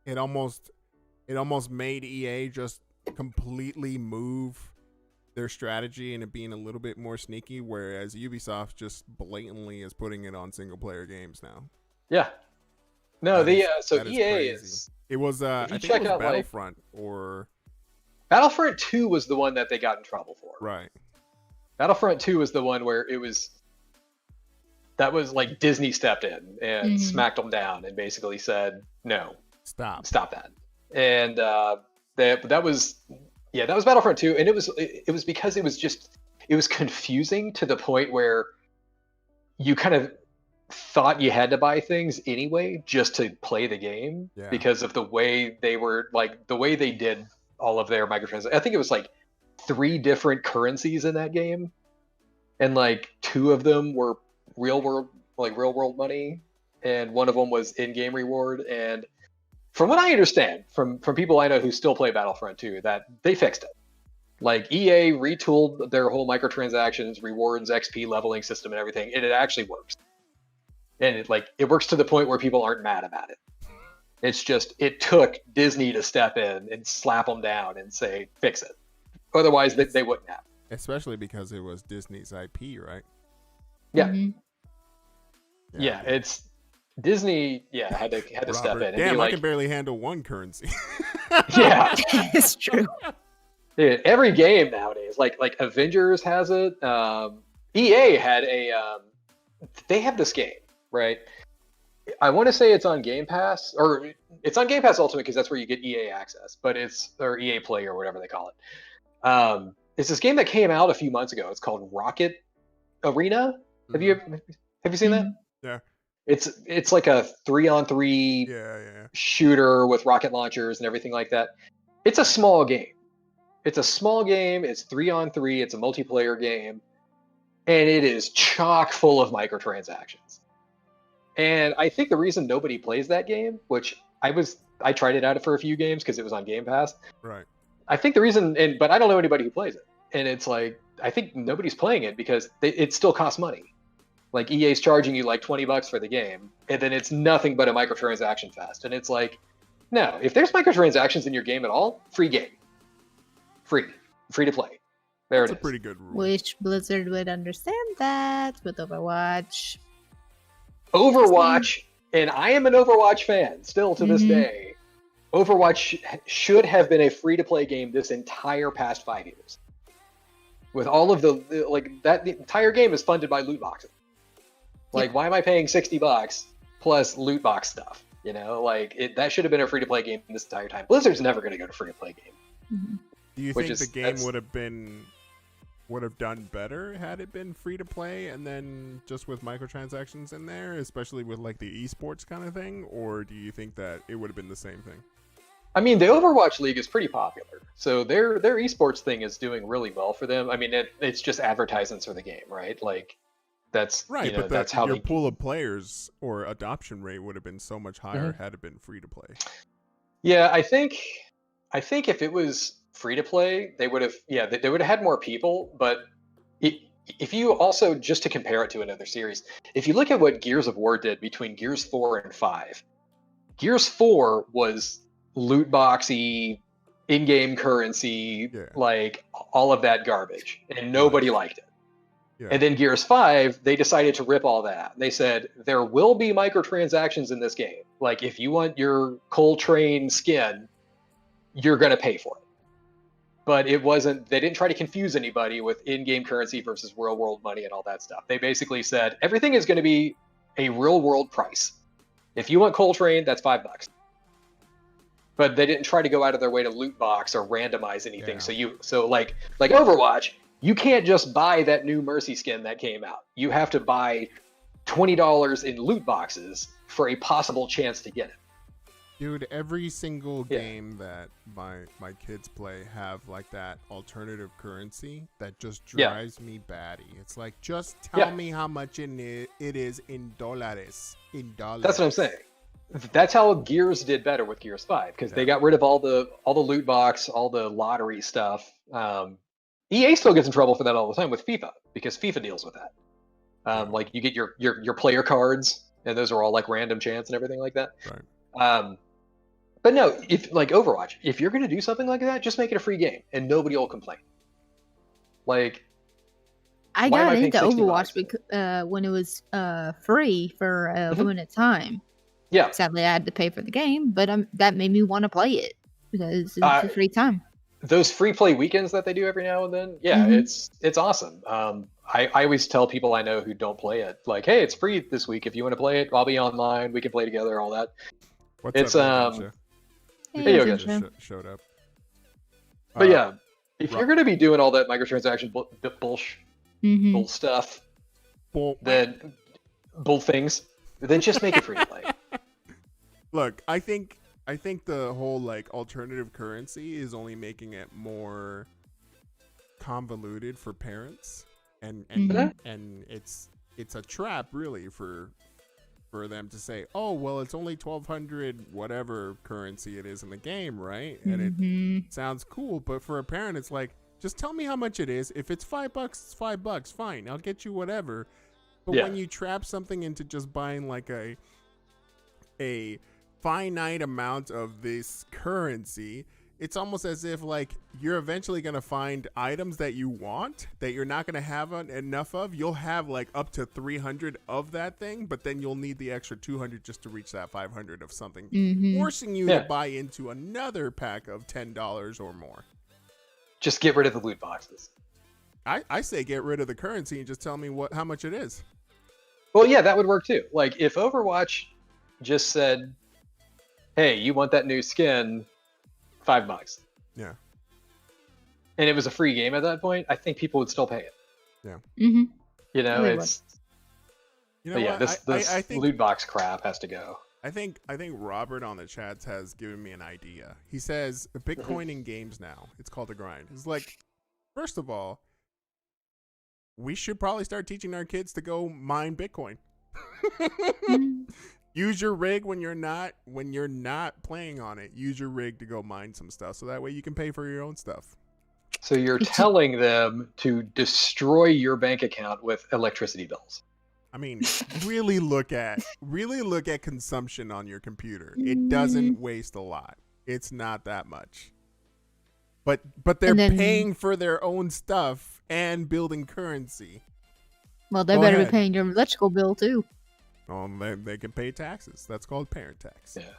it almost made EA just completely move their strategy and it being a little bit more sneaky, whereas Ubisoft just blatantly is putting it on single player games now. Yeah. No, so that is EA crazy. is. It was I If you think it check was out like Battlefront or Battlefront 2 was the one that they got in trouble for. right. Battlefront 2 was the one where that was like Disney stepped in and Mhm. smacked them down and basically said, no, Stop. stop that. And that was Battlefront 2, and it was because it was confusing to the point where you kind of thought you had to buy things anyway just to play the game Yeah. because of the way they were like the way they did all of their microtransactions. I think it was like 3 different currencies in that game, and like 2 of them were real world money, and one of them was in-game reward. And from what I understand from people I know who still play Battlefront 2, that they fixed it. Like EA retooled their whole microtransactions, rewards, XP leveling system, and everything, and it actually works. And it works to the point where people aren't mad about it. It's just it took Disney to step in and slap them down and say fix it. Otherwise, they wouldn't have. Especially because it was Disney's IP, right? Yeah, Mhm. yeah. It's Disney. Yeah, had to step Robert, in and damn, be I like, can barely handle one currency. yeah. It's true. Dude, every game nowadays, like Avengers has it. EA had they have this game, right? I want to say it's on Game Pass, or it's on Game Pass Ultimate because that's where you get EA access, but or EA Play or whatever they call it. It's this game that came out a few months ago. It's called Rocket Arena. Have you seen that? Mhm. Yeah. It's like a 3-on-3 Yeah. shooter with rocket launchers and everything like that. It's a small game. It's 3-on-3. It's a multiplayer game, and it is chock full of microtransactions. And I think the reason nobody plays that game, which I tried it out for a few games because it was on Game Pass. Right. I think the reason, but I don't know anybody who plays it, and it's like I think nobody's playing it because it still costs money. Like EA's charging you like $20 for the game, and then it's nothing but a microtransaction fest. And it's like, no, if there's microtransactions in your game at all, free game, free to play. There That's it a is. pretty good rule. Wish Blizzard would understand that with Overwatch. Overwatch, and I am an Overwatch fan still to this Mhm. day. Overwatch should have been a free-to-play game this entire past 5 years. With all of the entire game is funded by loot boxes. Like, why am I paying $60 plus loot box stuff? You know, that should have been a free-to-play game this entire time. Blizzard's never going to go to free-to-play game. Mhm. Do you think the game would have done better had it been free to play and then just with microtransactions in there, especially with like the esports kind of thing, or do you think that it would have been the same thing? I mean, the Overwatch League is pretty popular, so their esports thing is doing really well for them. I mean, it's just advertisements for the game, right? Like, that's Right, but that's how your they pool of players or adoption rate would have been so much higher Mm-hmm. had it been free to play. Yeah, I think if it was free to play, they would have had more people. But if you also, just to compare it to another series, if you look at what Gears of War did between Gears 4 and 5, Gears 4 was loot boxy, in-game currency, like all of that garbage, and nobody liked it. Yeah. And then Gears 5, they decided to rip all that out. They said, there will be microtransactions in this game. Like, if you want your Coltrane skin, you're going to pay for it. But they didn't try to confuse anybody with in-game currency versus real-world money and all that stuff. They basically said, everything is going to be a real-world price. If you want Coltrane, that's $5. But they didn't try to go out of their way to loot box or randomize anything. Yeah. So like Overwatch, you can't just buy that new Mercy skin that came out. You have to buy $20 in loot boxes for a possible chance to get it. Dude, every single game that my kids play have like that alternative currency that just drives me batty. It's like, just tell me how much it is in dollars. That's what I'm saying. That's how Gears did better with Gears 5, because they got rid of all the loot box, all the lottery stuff. EA still gets in trouble for that all the time with FIFA, because FIFA deals with that. Like, you get your player cards, and those are all like random chance and everything like that. Right. But no, if like Overwatch, if you're going to do something like that, just make it a free game, and nobody will complain. Like, I why am got I paying into $60 Overwatch when it was free for a limited time. Yeah. Sadly, I had to pay for the game, but that made me want to play it because it's a free time. Those free play weekends that they do every now and then, yeah, it's awesome. I always tell people I know who don't play it, like, hey, it's free this week. If you want to play it, I'll be online. We can play together. All that. What's up, Yogeisha? Hey, Yogeisha. Yogeisha showed up. But yeah, if you're going to be doing all that microtransaction bull stuff, then bull things, then just make it free to play. Look, I think the whole like alternative currency is only making it more convoluted for parents, and it's a trap really for them to say, oh well, it's only 1,200 whatever currency it is in the game, right? And it sounds cool, but for a parent, it's like, just tell me how much it is. If it's $5, it's $5. Fine, I'll get you whatever. But when you trap something into just buying like a finite amount of this currency, it's almost as if like you're eventually going to find items that you want that you're not going to have enough of. You'll have like up to 300 of that thing, but then you'll need the extra 200 just to reach that 500 of something, forcing you to buy into another pack of $10 or more. Just get rid of the loot boxes. I say get rid of the currency and just tell me how much it is. Well, yeah, that would work too. Like if Overwatch just said, hey, you want that new skin, $5. Yeah. And it was a free game at that point, I think people would still pay it. Yeah. You know, You know but yeah, what? this I think loot box crap has to go. I think Robert on the chats has given me an idea. He says Bitcoin in games now. It's called a grind. It's like, first of all, we should probably start teaching our kids to go mine Bitcoin. Use your rig when you're not playing on it. Use your rig to go mine some stuff, so that way you can pay for your own stuff. So you're telling them to destroy your bank account with electricity bills. I mean, really look at consumption on your computer. It doesn't waste a lot. It's not that much. But they're paying for their own stuff and building currency. Well, they better be paying your electrical bill too. Oh, they can pay taxes. That's called parent tax. Yeah.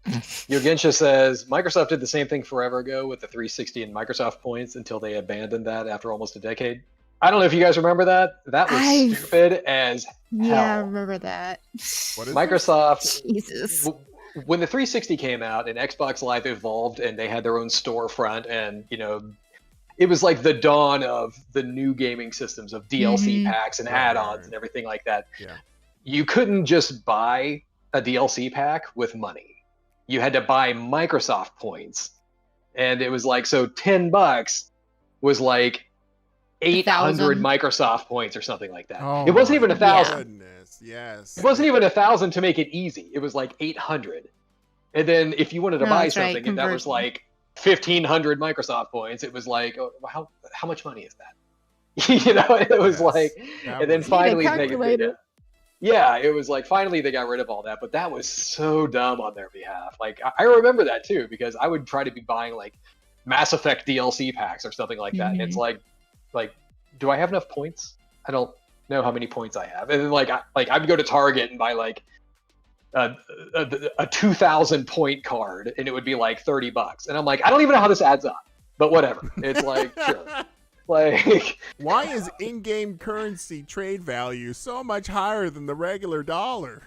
Yogensha says Microsoft did the same thing forever ago with the 360 and Microsoft points until they abandoned that after almost a decade. I don't know if you guys remember that. That was stupid as hell. Yeah, I remember that. What is Microsoft, Jesus. When the 360 came out and Xbox Live evolved and they had their own storefront, and you know, it was like the dawn of the new gaming systems of DLC packs and add-ons and everything like that. Yeah. You couldn't just buy a DLC pack with money. You had to buy Microsoft points. And it was like, so $10 was like 800 Microsoft points or something like that. Oh, it wasn't even 1,000. Goodness, yes. It wasn't even 1,000 to make it easy. It was like 800. And then if you wanted to buy something, and that was like 1,500 Microsoft points, it was like, oh, how much money is that? You know, it was like, and then finally it was like finally they got rid of all that, but that was so dumb on their behalf. Like I remember that too, because I would try to be buying like Mass Effect DLC packs or something like that. And it's like, do I have enough points? I don't know how many points I have. And then I'd go to Target and buy like a 2,000 point card, and it would be like $30. And I'm like, I don't even know how this adds up, but whatever. It's like, sure. Like, why is in-game currency trade value so much higher than the regular dollar?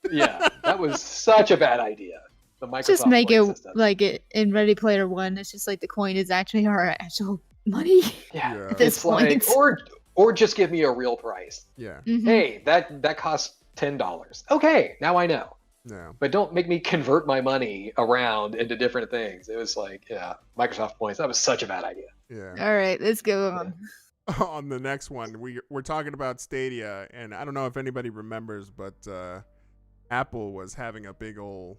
Yeah, that was such a bad idea. The Microsoft just make it system. like it in Ready Player One. It's just like the coin is actually our actual money. Yeah, at this it's point. like, or just give me a real price. Yeah. Hey, that costs $10. Okay, now I know. Yeah. But don't make me convert my money around into different things. It was like, Microsoft points. That was such a bad idea. Yeah. All right, let's go on. On the next one, we're talking about Stadia, and I don't know if anybody remembers, but Apple was having a big old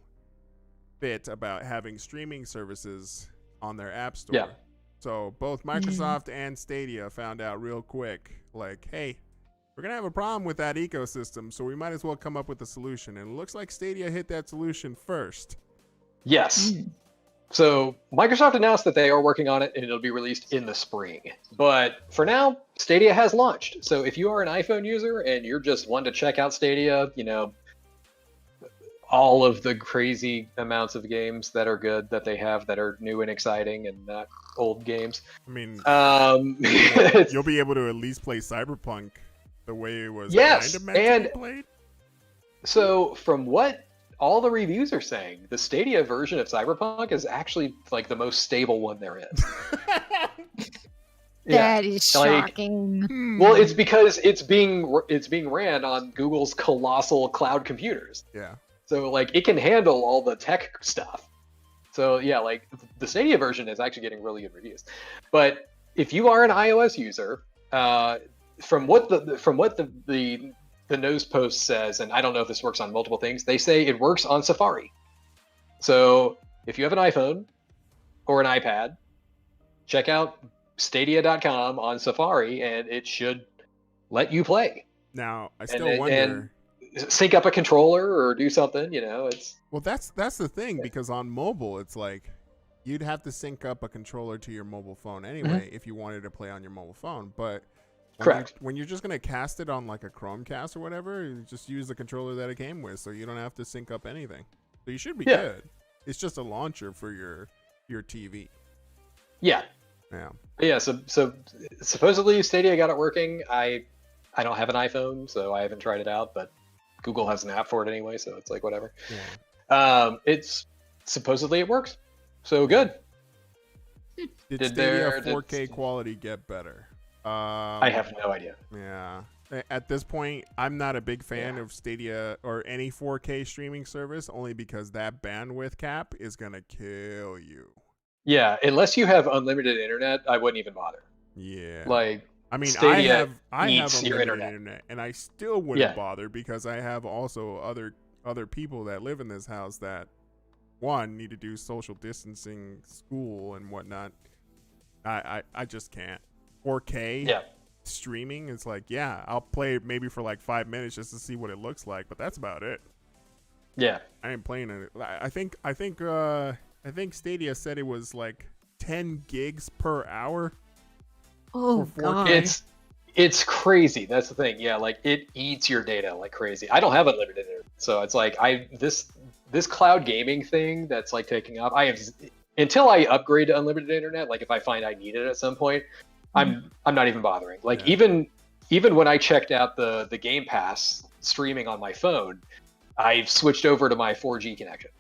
fit about having streaming services on their app store. Yeah. So both Microsoft and Stadia found out real quick, like, hey, we're going to have a problem with that ecosystem, so we might as well come up with a solution. And it looks like Stadia hit that solution first. Yes. So Microsoft announced that they are working on it and it'll be released in the spring. But for now, Stadia has launched. So if you are an iPhone user and you're just wanting to check out Stadia, you know, all of the crazy amounts of games that are good that they have that are new and exciting and not old games. I mean, it's- you'll be able to at least play Cyberpunk the way it was Yes, kind of meant to and be played. so from what all the reviews are saying, the Stadia version of Cyberpunk is actually like the most stable one there is. That is like- shocking. Well, it's because it's being ran on Google's colossal cloud computers. Yeah. So like it can handle all the tech stuff. So yeah, like the Stadia version is actually getting really good reviews. But if you are an iOS user, from what the nose post says, and I don't know if this works on multiple things, they say it works on Safari. So if you have an iPhone or an iPad, check out Stadia.com on Safari, and it should let you play. Now, I And- still and- wonder. Sync up a controller or do something, you know. It's Well, that's the thing, because on mobile, it's like you'd have to sync up a controller to your mobile phone anyway if you wanted to play on your mobile phone. But Correct. when you're just gonna cast it on like a Chromecast or whatever, you just use the controller that it came with, so you don't have to sync up anything. So you should be Yeah. good. It's just a launcher for your TV. yeah. Yeah. So supposedly Stadia got it working. I don't have an iPhone, so I haven't tried it out, but Google has an app for it anyway, so it's like whatever. Yeah. It's supposedly it works. So good. Did Did Stadia there- 4K quality get better? I have no idea. Yeah. At this point, I'm not a big fan of Stadia or any 4K streaming service, only because that bandwidth cap is gonna kill you. Yeah, unless you have unlimited internet, I wouldn't even bother. Yeah. Like I mean, Stadia I have eats your unlimited internet. and I still wouldn't Yeah. bother, because I have also other people that live in this house that need to do social distancing, school and whatnot. I just can't. 4K yeah. streaming is like, yeah, I'll play maybe for like 5 minutes just to see what it looks like, but that's about it. Yeah. I ain't playing it. I think Stadia said it was like 10 gigs per hour. Oh for 4K. god. It's crazy. That's the thing. Yeah, like it eats your data like crazy. I don't have unlimited internet, so it's like this cloud gaming thing that's like taking off. I have until I upgrade to unlimited internet. Like if I find I need it at some point, I'm not even bothering. Like Yeah. even when I checked out the Game Pass streaming on my phone, I switched over to my 4G connection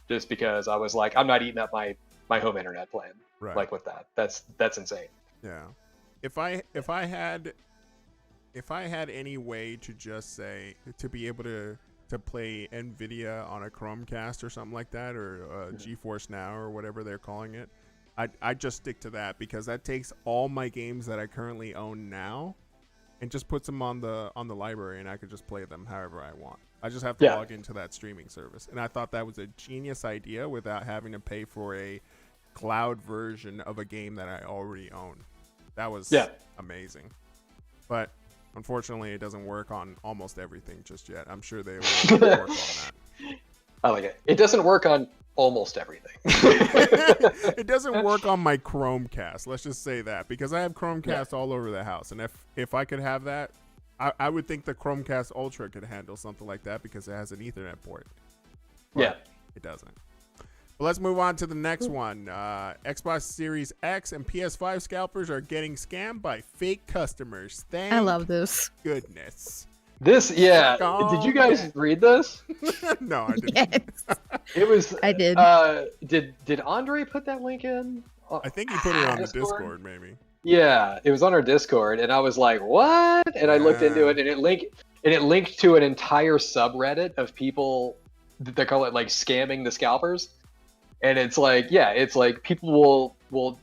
just because I was like, I'm not eating up my home internet plan. Right. Like with that. That's insane. Yeah. If I had any way to just say to be able to play Nvidia on a Chromecast or something like that, or GeForce Now or whatever they're calling it, I'd just stick to that, because that takes all my games that I currently own now and just puts them on the library, and I could just play them however I want. I just have to Yeah. log into that streaming service, and I thought that was a genius idea without having to pay for a cloud version of a game that I already own. That was amazing. But unfortunately, it doesn't work on almost everything just yet. I'm sure they will work on that. I like it. It doesn't work on almost everything. It doesn't work on my Chromecast. Let's just say that, because I have Chromecast all over the house, and if I could have that, I would think the Chromecast Ultra could handle something like that, because it has an Ethernet port. But Yeah. it doesn't. But let's move on to the next one. Xbox Series X and PS5 scalpers are getting scammed by fake customers. Thank I love this. goodness. This, did you guys read this? No, I didn't. Yes. It was. I did. Did Andre put that link in? I think he put it on the Discord? Discord, maybe. Yeah, it was on our Discord, and I was like, "What?" And I looked into it, and it linked to an entire subreddit of people. They call it like scamming the scalpers, and it's like, people will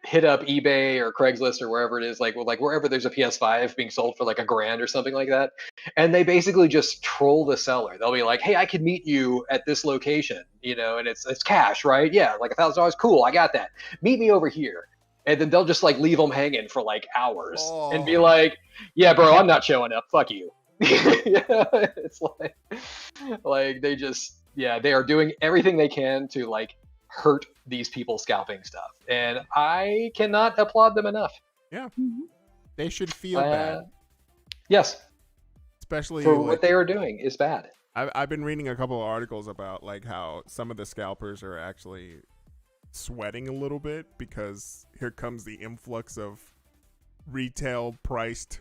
hit up eBay or Craigslist or wherever it is, like wherever there's a PS5 being sold for like $1,000 or something like that, and they basically just troll the seller. They'll be like, "Hey, I could meet you at this location, and it's cash, right? Yeah, like $1,000. Cool, I got that. Meet me over here." And then they'll just like leave them hanging for like hours and be like, "Yeah, bro, I'm not showing up. Fuck you." It's like they just, they are doing everything they can to like hurt these people scalping stuff, and I cannot applaud them enough. They should feel bad, Yes, especially for like, what they are doing is bad. I've been reading a couple of articles about like how some of the scalpers are actually sweating a little bit because here comes the influx of retail priced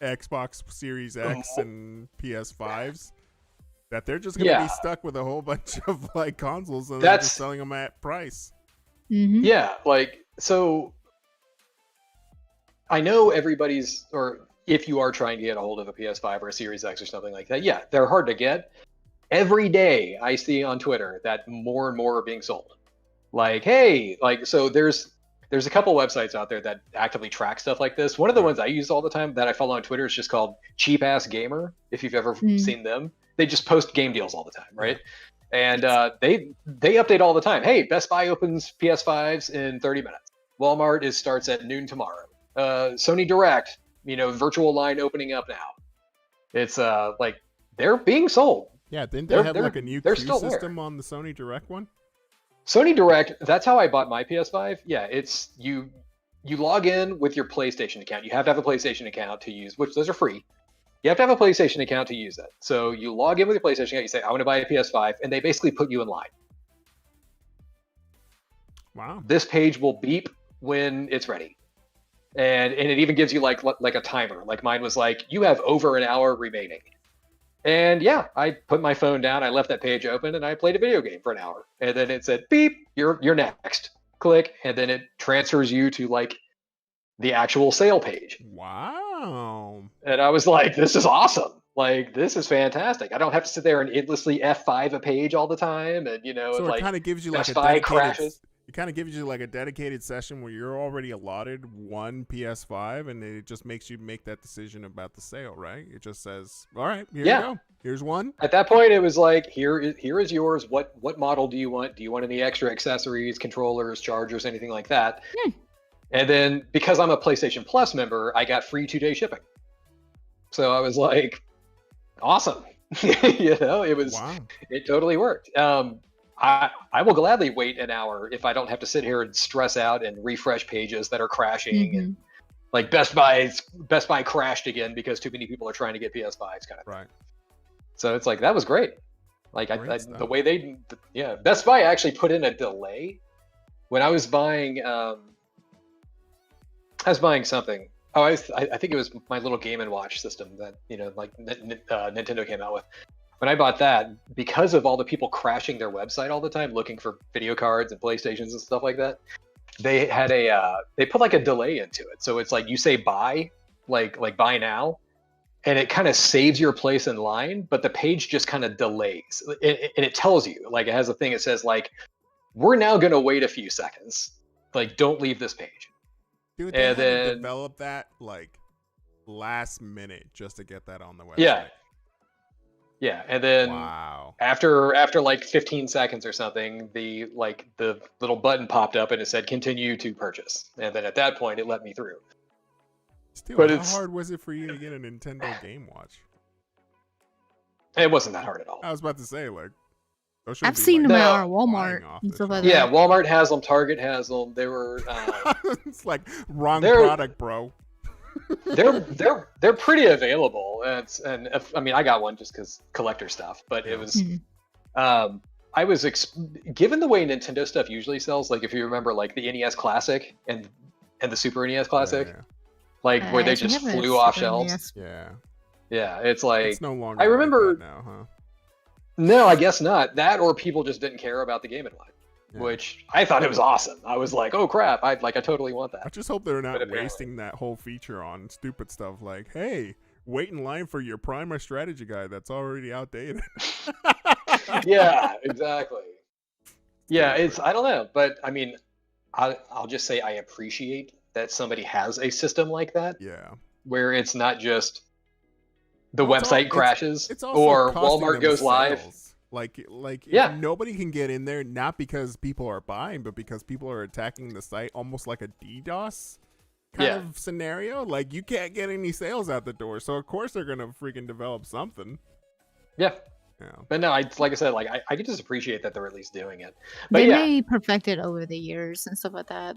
Xbox Series X and PS5s that they're just gonna be stuck with a whole bunch of like consoles and they're just selling them at price. Mm-hmm. Yeah, like so. I know everybody's, or if you are trying to get a hold of a PS5 or a Series X or something like that, yeah, they're hard to get. Every day I see on Twitter that more and more are being sold. Like, hey, like, so there's a couple websites out there that actively track stuff like this. One of the ones I use all the time that I follow on Twitter is just called Cheap Ass Gamer. If you've ever seen them, they just post game deals all the time, right? And they update all the time. Hey, Best Buy opens PS5s in 30 minutes. Walmart starts at noon tomorrow. Sony Direct, virtual line opening up now. It's like they're being sold. Yeah, didn't they have like a new queue system on the Sony Direct one? Sony Direct, that's how I bought my PS5. Yeah, it's you log in with your PlayStation account. You have to have a PlayStation account to use, which those are free. You have to have a PlayStation account to use that. So you log in with your PlayStation account, you say, I want to buy a PS5, and they basically put you in line. Wow. This page will beep when it's ready. And it even gives you like a timer. Like mine was like, you have over an hour remaining. And yeah, I put my phone down, I left that page open, and I played a video game for an hour. And then it said, beep, you're next. Click, and then it transfers you to like the actual sale page. Wow. And I was like, this is awesome. Like, this is fantastic. I don't have to sit there and endlessly F5 a page all the time. And, so it like, kind of gives you like Best Buy crashes. It kind of gives you like a dedicated session where you're already allotted one PS5 and it just makes you make that decision about the sale, right? It just says, all right, here you go. Here's one. At that point, it was like, here is yours. What model do you want? Do you want any extra accessories, controllers, chargers, anything like that? And then because I'm a PlayStation Plus member, I got free 2-day shipping. So I was like, awesome. It was, It totally worked. I will gladly wait an hour if I don't have to sit here and stress out and refresh pages that are crashing and like Best Buy crashed again because too many people are trying to get PS5s kind of thing. Right. So it's like, that was great. Like the way Best Buy actually put in a delay when I was buying something. Oh, I think it was my little Game & Watch system that Nintendo came out with. When I bought that, because of all the people crashing their website all the time looking for video cards and PlayStations and stuff like that, they had they put like a delay into it. So it's like you say buy, like buy now, and it kind of saves your place in line, but the page just kind of delays. And it tells you, like, it has a thing that says like, we're now going to wait a few seconds. Like, don't leave this page. Dude, they had to develop that like last minute just to get that on the website. Yeah, and then after like 15 seconds or something, the little button popped up and it said continue to purchase. And then at that point it let me through. Still, how hard was it for you to get a Nintendo Game Watch? It wasn't that hard at all. I was about to say, like, I've seen them at Walmart and stuff like that. Yeah, Walmart has them, Target has them. They were it's like wrong product, bro. they're pretty available, and I mean, I got one just because collector stuff, but it was I was given the way Nintendo stuff usually sells, like if you remember like the NES Classic and the Super NES Classic, like where they just flew off shelves. Yeah, it's like it's no longer I remember like that now, huh? No, I guess not. That or people just didn't care about the Game & Watch. Which I thought it was awesome. I was like, oh crap, I totally want that. I just hope they're not wasting that whole feature on stupid stuff like, hey, wait in line for your Primer strategy guide that's already outdated. Yeah, exactly. Yeah, I don't know, but I mean, I'll just say I appreciate that somebody has a system like that. Yeah. Where it's not just the website crashes or Walmart goes live. Like if nobody can get in there, not because people are buying, but because people are attacking the site, almost like a DDoS kind of scenario. Like, you can't get any sales out the door, so of course they're gonna freaking develop something. Yeah. But no, like I said, like I can just appreciate that they're at least doing it. But they may perfect it over the years and stuff like that,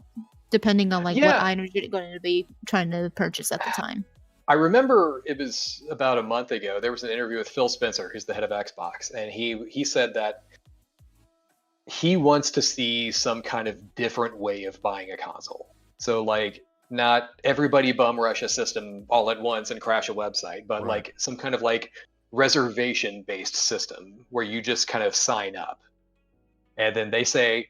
depending on like what items you're going to be trying to purchase at the time. I remember it was about a month ago. There was an interview with Phil Spencer, who's the head of Xbox, and he said that he wants to see some kind of different way of buying a console. So like not everybody bum rush a system all at once and crash a website, but like some kind of like reservation based system where you just kind of sign up and then they say,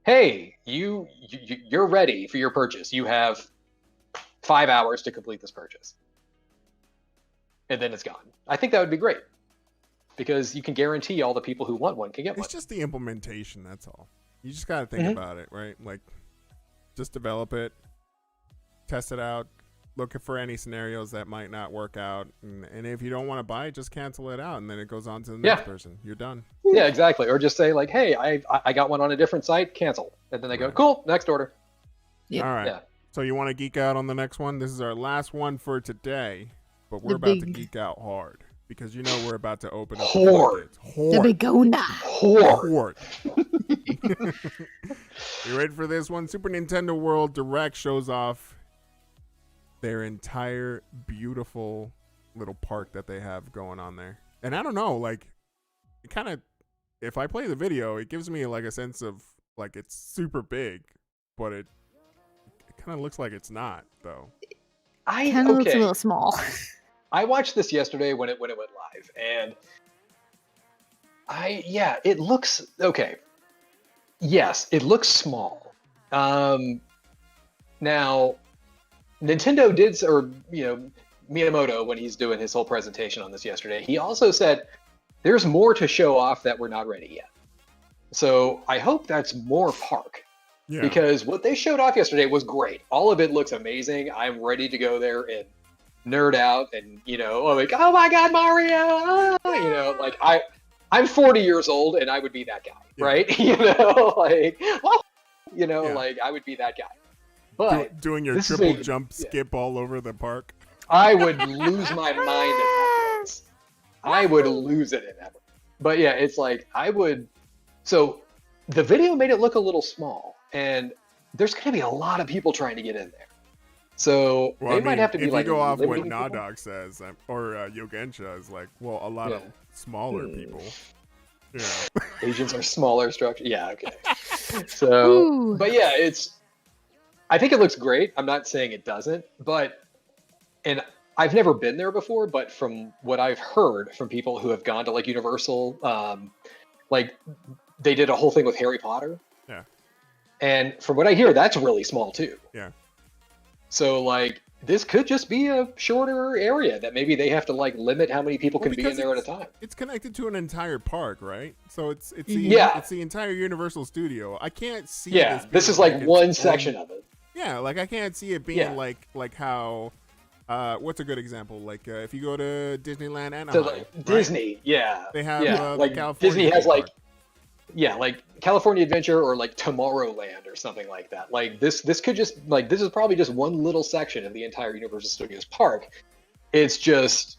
hey, you're ready for your purchase. You have 5 hours to complete this purchase. And then it's gone. I think that would be great because you can guarantee all the people who want one can get one. It's just the implementation, that's all. You just got to think about it, right? Like, just develop it, test it out, look for any scenarios that might not work out. And if you don't want to buy it, just cancel it out. And then it goes on to the next person. You're done. Yeah, exactly. Or just say like, hey, I got one on a different site, cancel. And then they go, cool, next order. Yep. All right. Yeah. So you want to geek out on the next one? This is our last one for today, but we're about to geek out hard because you know we're about to open up Horde. The big Ona. Horde. You ready for this one? Super Nintendo World Direct shows off their entire beautiful little park that they have going on there. And I don't know, like, it kind of, if I play the video, it gives me like a sense of like it's super big, but it kind of looks like it's not, though. Kind of looks a little small. I watched this yesterday when it went live, and it looks okay. Yes, it looks small. Now, Nintendo did, or Miyamoto, when he's doing his whole presentation on this yesterday, he also said there's more to show off that we're not ready yet. So I hope that's more park. Yeah. Because what they showed off yesterday was great. All of it looks amazing. I'm ready to go there and nerd out and, like, oh my God, Mario! Like I'm 40 years old and I would be that guy, right? Like I would be that guy. But doing your triple jump skip all over the park. I would lose my mind in that place. I would lose it in that. But yeah, it's like so the video made it look a little small. And there's going to be a lot of people trying to get in there. So they might have to be like... If you go off what Nadog says, or Yogensha is like, well, a lot of smaller people. Yeah. Asians are smaller structure. Yeah, okay. So, but yeah, I think it looks great. I'm not saying it doesn't, and I've never been there before, but from what I've heard from people who have gone to like Universal, like they did a whole thing with Harry Potter. Yeah. And from what I hear, that's really small too. Yeah. So like this could just be a shorter area that maybe they have to like limit how many people can be in there at a time. It's connected to an entire park, right? So it's the entire Universal Studio. I can't see. Yeah, this is like one section of it. Yeah, like I can't see it being like how. What's a good example? Like if you go to Disneyland Anaheim, so like Disney, they have like California Disney has park. like California Adventure or like Tomorrowland or something like that. Like this could just like this is probably just one little section of the entire Universal Studios park. It's just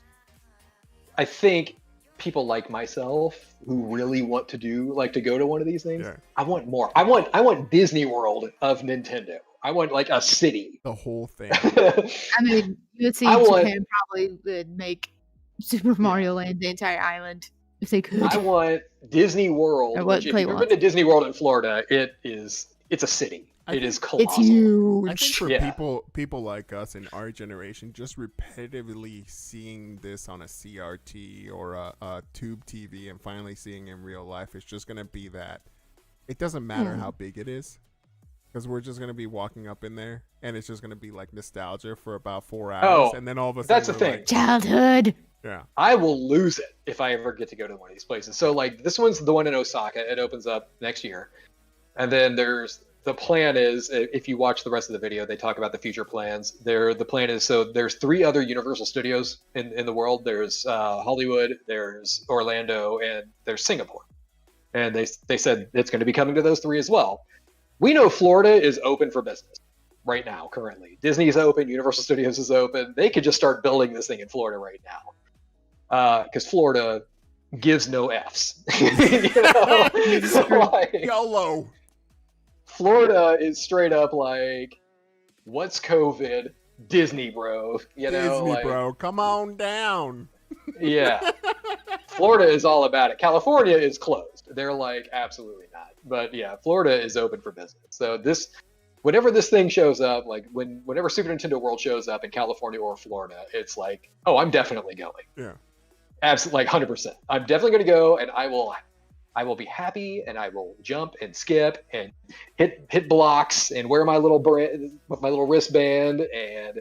I think people like myself who really want to go to one of these things. Yeah. I want more. I want Disney World of Nintendo. I want like a city. The whole thing. I mean, you would see Japan probably would make Super Mario Land the entire island. If they could. I want Disney World. If you've ever been to Disney World in Florida, it's a city. It is colossal. It's huge. I think for people like us in our generation, just repetitively seeing this on a CRT or a tube TV and finally seeing it in real life, it's just going to be that. It doesn't matter how big it is, because we're just going to be walking up in there, and it's just going to be like nostalgia for about 4 hours, and then all of a sudden that's the thing. Like, childhood. Yeah, I will lose it if I ever get to go to one of these places. So like this one's the one in Osaka. It opens up next year, and then the plan is, if you watch the rest of the video, they talk about the future plans. The plan is, so there's 3 other Universal Studios in the world. There's Hollywood, there's Orlando, and there's Singapore. And they said it's going to be coming to those 3 as well. We know Florida is open for business right now, currently. Disney is open, Universal Studios is open. They could just start building this thing in Florida right now. Because Florida gives no Fs. YOLO. Florida is straight up like, what's COVID? Disney, bro. Disney, bro, come on down. Yeah. Florida is all about it. California is closed. They're like, absolutely not. But yeah, Florida is open for business. So whenever this thing shows up, like whenever Super Nintendo World shows up in California or Florida, it's like, oh, I'm definitely going. Yeah. Absolutely, like 100%. I'm definitely going to go, and I will be happy, and I will jump and skip and hit blocks and wear my little wristband and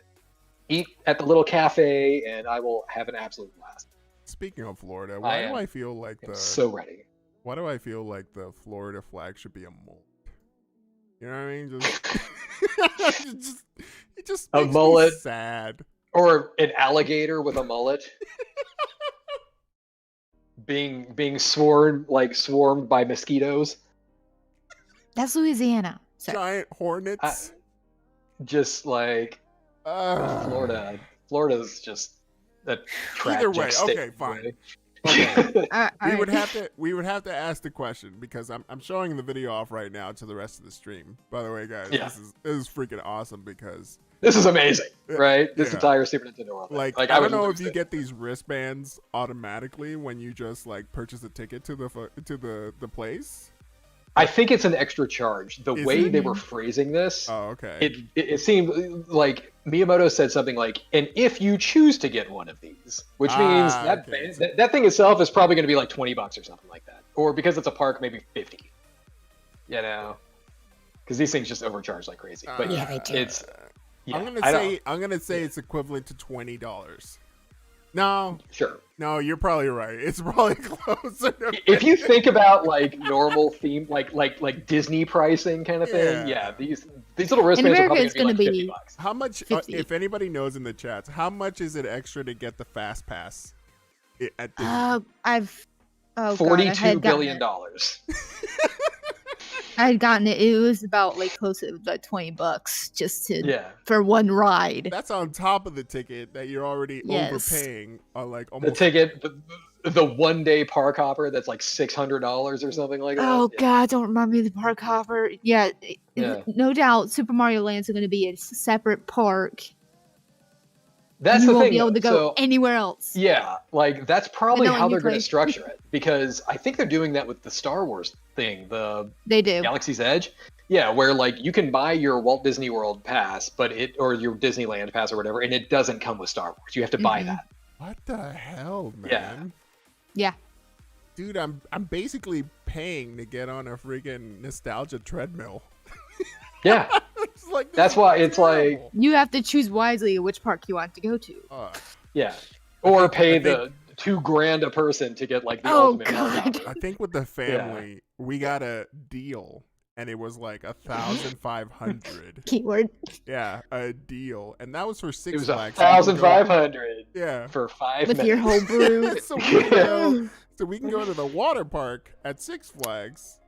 eat at the little cafe, and I will have an absolute blast. Speaking of Florida, why do I feel like so ready? Why do I feel like the Florida flag should be a mullet? You know what I mean? It just a makes mullet, me sad. Or an alligator with a mullet. being swarmed by mosquitoes. That's Louisiana. Sorry. Giant hornets. Just like Florida's just a tragic either way. state. Okay, fine. Way. Okay. we would have to ask the question, because I'm showing the video off right now to the rest of the stream. By the way, guys, this is freaking awesome, because this is amazing, right? This entire Super Nintendo World. Like I don't know if you get these wristbands automatically when you just like purchase a ticket to the place. I think it's an extra charge. The way they were phrasing this, it seemed like Miyamoto said something like, "And if you choose to get one of these," which means that thing itself is probably going to be like $20 or something like that, or because it's a park, maybe 50. You know, because these things just overcharge like crazy. But yeah, they do. It's. Yeah, I'm gonna say it's equivalent to $20. No, sure. No, you're probably right. It's probably closer. If you think about like normal theme, like Disney pricing kind of thing, these little wristbands are probably going to be like $50. How much? If anybody knows in the chats, how much is it extra to get the fast pass at Disney? $42 billion. I had gotten it. It was about like close to like $20 just for one ride. That's on top of the ticket that you're already overpaying. Like almost the ticket, the 1 day park hopper that's like $600 or something like that. Oh God, don't remind me of the park hopper. Yeah, no doubt, Super Mario Land's going to be a separate park. That's you the won't thing. Be able to go anywhere else. Yeah, like that's probably how they're going to structure it, because I think they're doing that with the Star Wars thing, they do Galaxy's Edge. Yeah, where like you can buy your Walt Disney World pass, or your Disneyland pass or whatever, and it doesn't come with Star Wars. You have to buy that. What the hell, man? Yeah. Dude, I'm basically paying to get on a freaking nostalgia treadmill. Yeah. That's why it's like you have to choose wisely which park you want to go to. Yeah. Or pay the $2,000 a person to get like the ultimate. God. I think with the family, we got a deal, and it was like 1,500. Keyword. Yeah, a deal, and that was for 6 It was Flags. 1,500. Yeah, for 5 with minutes. your whole brew. so we can go to the water park at Six Flags,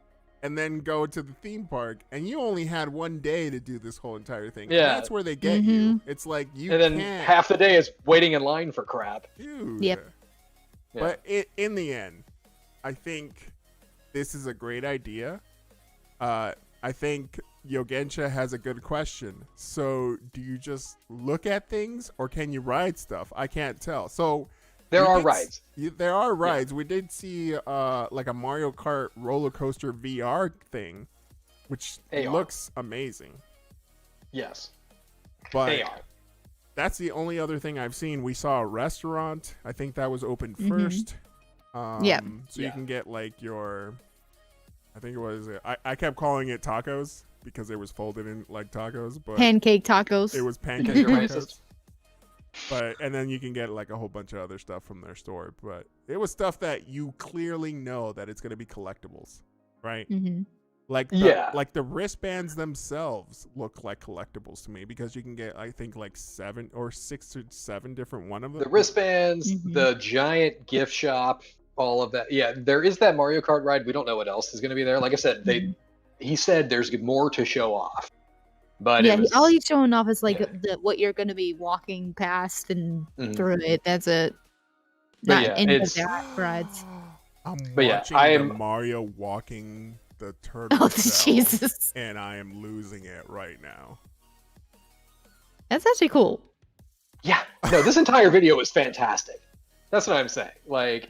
and then go to the theme park, and you only had 1 day to do this whole entire thing. Yeah, and that's where they get you. It's like and then half the day is waiting in line for crap. Dude. Yep. But in the end, I think this is a great idea. I think Yogensha has a good question. So, do you just look at things, or can you ride stuff? I can't tell. So, there are rides. There are rides. We did see like a Mario Kart roller coaster VR thing, which looks amazing. Yes. But that's the only other thing I've seen. We saw a restaurant. I think that was open first. So you can get like your, I think it was, I kept calling it tacos because it was folded in like tacos, but pancake tacos. It was pancake tacos. But and then you can get like a whole bunch of other stuff from their store. But it was stuff that you clearly know that it's going to be collectibles, right? Like the wristbands themselves look like collectibles to me, because you can get, I think, like 7 or 6 or 7 different one of them. The wristbands, the giant gift shop, all of that. Yeah, there is that Mario Kart ride. We don't know what else is going to be there. Like I said, he said there's more to show off. But all he's showing off is like what you're going to be walking past and through it. That's it. Not any of that rides. I'm watching the Mario walking the turtle Jesus. and I am losing it right now. That's actually cool. Yeah, no, this entire video was fantastic. That's what I'm saying. Like,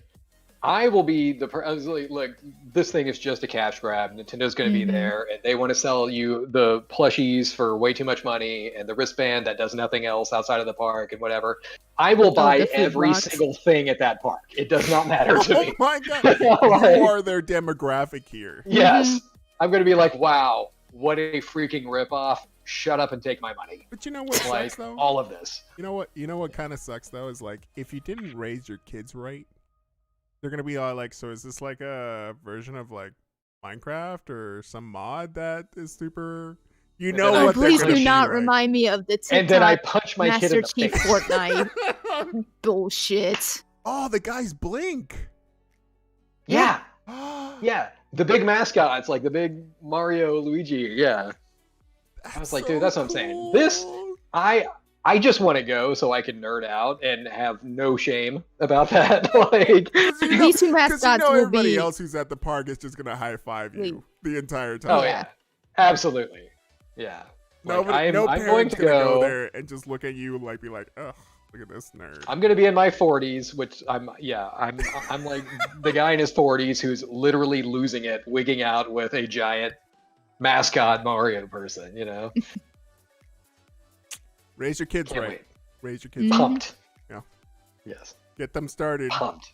I will be I was like, this thing is just a cash grab. Nintendo's going to be there, and they want to sell you the plushies for way too much money, and the wristband that does nothing else outside of the park and whatever. I will buy the food every blocks. single thing at that park. It does not matter to me. Oh my god, Like, you are their demographic here. yes, I'm going to be like, wow, what a freaking ripoff. Shut up and take my money. But you know what Like, sucks though? all of this. You know what kind of sucks though is like if you didn't raise your kids right, they're gonna be all like, so is this like a version of like Minecraft or some mod that is super? You know then I- what? they're Please gonna do be, not right? remind me of the TikTok And then I punch my kid Master in the Chief face. Fortnite bullshit. Oh, the guys blink. Yeah. Yeah. Yeah, the big mascots, like the big Mario, Luigi. Yeah, I was like, dude, that's what I'm saying. This, I just want to go so I can nerd out and have no shame about that. Like, These two mascots will everybody be- else who's at the park is just gonna high five Wait. you the entire time. oh yeah, absolutely, yeah. Like, No I'm going parent's to gonna go go. there and just look at you and like be like, ugh, look at this nerd. I'm gonna be in my 40s, which I'm like the guy in his 40s who's literally losing it, wigging out with a giant mascot Mario person. You know, Raise your kids can't right. wait. Raise your kids. Mhm. Right. Pumped. Yeah. Yes, Get them started. pumped.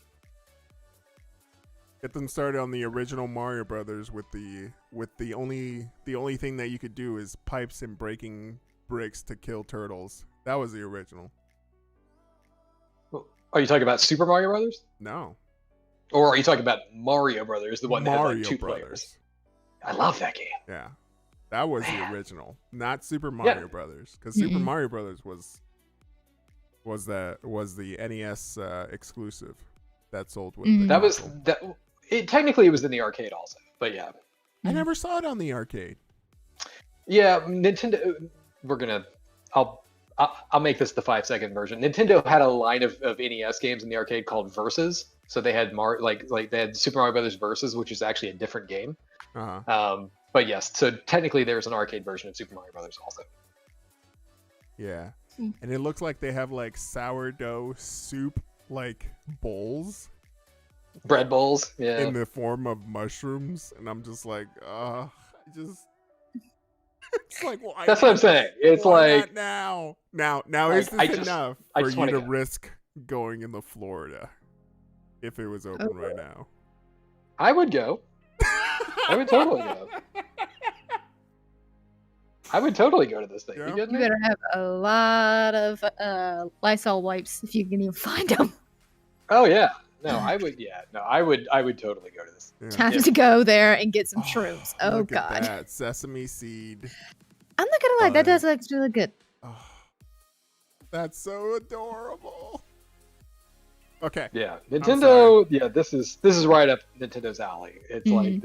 Get them started on the original Mario Brothers with the only thing that you could do is pipes and breaking bricks to kill turtles. That was the original. Are you talking about Super Mario Brothers? No. Or are you talking about Mario Brothers, the one that had Mario like two Brothers. players? I love that game. Yeah. That was the Man. original, not Super Mario Brothers, because Super Mm-mm. Mario Brothers was the NES exclusive that sold with the That was console. that. It technically it was in the arcade also, but yeah, I never saw it on the arcade. yeah. Nintendo. I'll make this the 5-second version. Nintendo had a line of NES games in the arcade called Versus. So they had they had Super Mario Brothers Versus, which is actually a different game. Uh-huh. But yes, so technically there's an arcade version of Super Mario Brothers also. Yeah. Mm. And it looks like they have like sourdough soup like bowls Bread bowls, yeah. in the form of mushrooms, and I'm just like, it's like, why That's what I'm not? saying. It's Why like not now like, is this enough I for just you wanna to go. risk going in the Florida if it was open right now? I would go. I would totally go. I would totally go to this thing. Yeah. You kidding You me? better have a lot of Lysol wipes if you can even find them. Oh yeah. No, I would. Yeah. No, I would. I would totally go to this. Yeah. Time to go there and get some Oh, shrooms. Oh look at god. that. Sesame seed. I'm not gonna lie, that Fun. does look really good. Oh, that's so adorable. Okay. Yeah, sorry. Nintendo. Yeah, this is right up Nintendo's alley. It's like Mhm.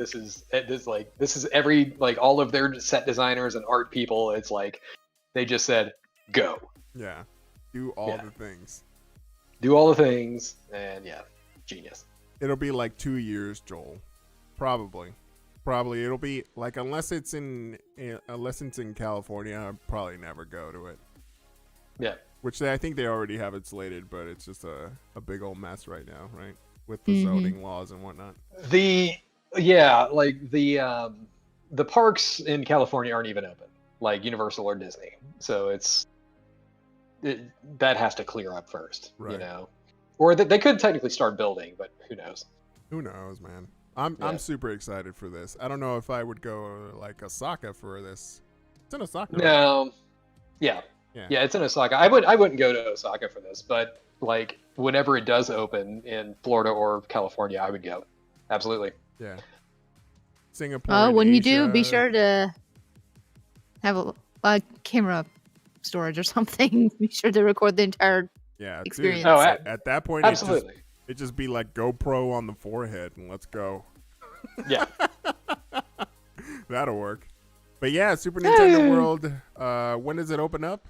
this is every like all of their set designers and art people. It's like they just said go, Yeah. Do all Yeah. the things. do all the things, and yeah, genius. It'll be like 2 years, Joel. Probably it'll be like unless it's in California, I'll probably never go to it. Yeah, Which I think they already have it slated, but it's just a big old mess right now, right? With the Mhm. zoning laws and whatnot. the parks in California aren't even open, like Universal or Disney. So that has to clear up first, you Right. know, or they could technically start building, but who knows? Who knows, man? I'm Yeah. super excited for this. I don't know if I would go like Osaka for this. It's in Osaka. right? No, yeah. Yeah. Yeah, it's in Osaka. I wouldn't go to Osaka for this, but like whenever it does open in Florida or California, I would go. Absolutely. Yeah. Singapore. Oh, and when you do, be Asia. sure to have a camera storage or something. Be sure to record the entire. Yeah, dude, experience. Oh, at that point, Absolutely. it just be like GoPro on the forehead and let's go. Yeah. That'll work. But yeah, Super Nintendo World. When does it open up?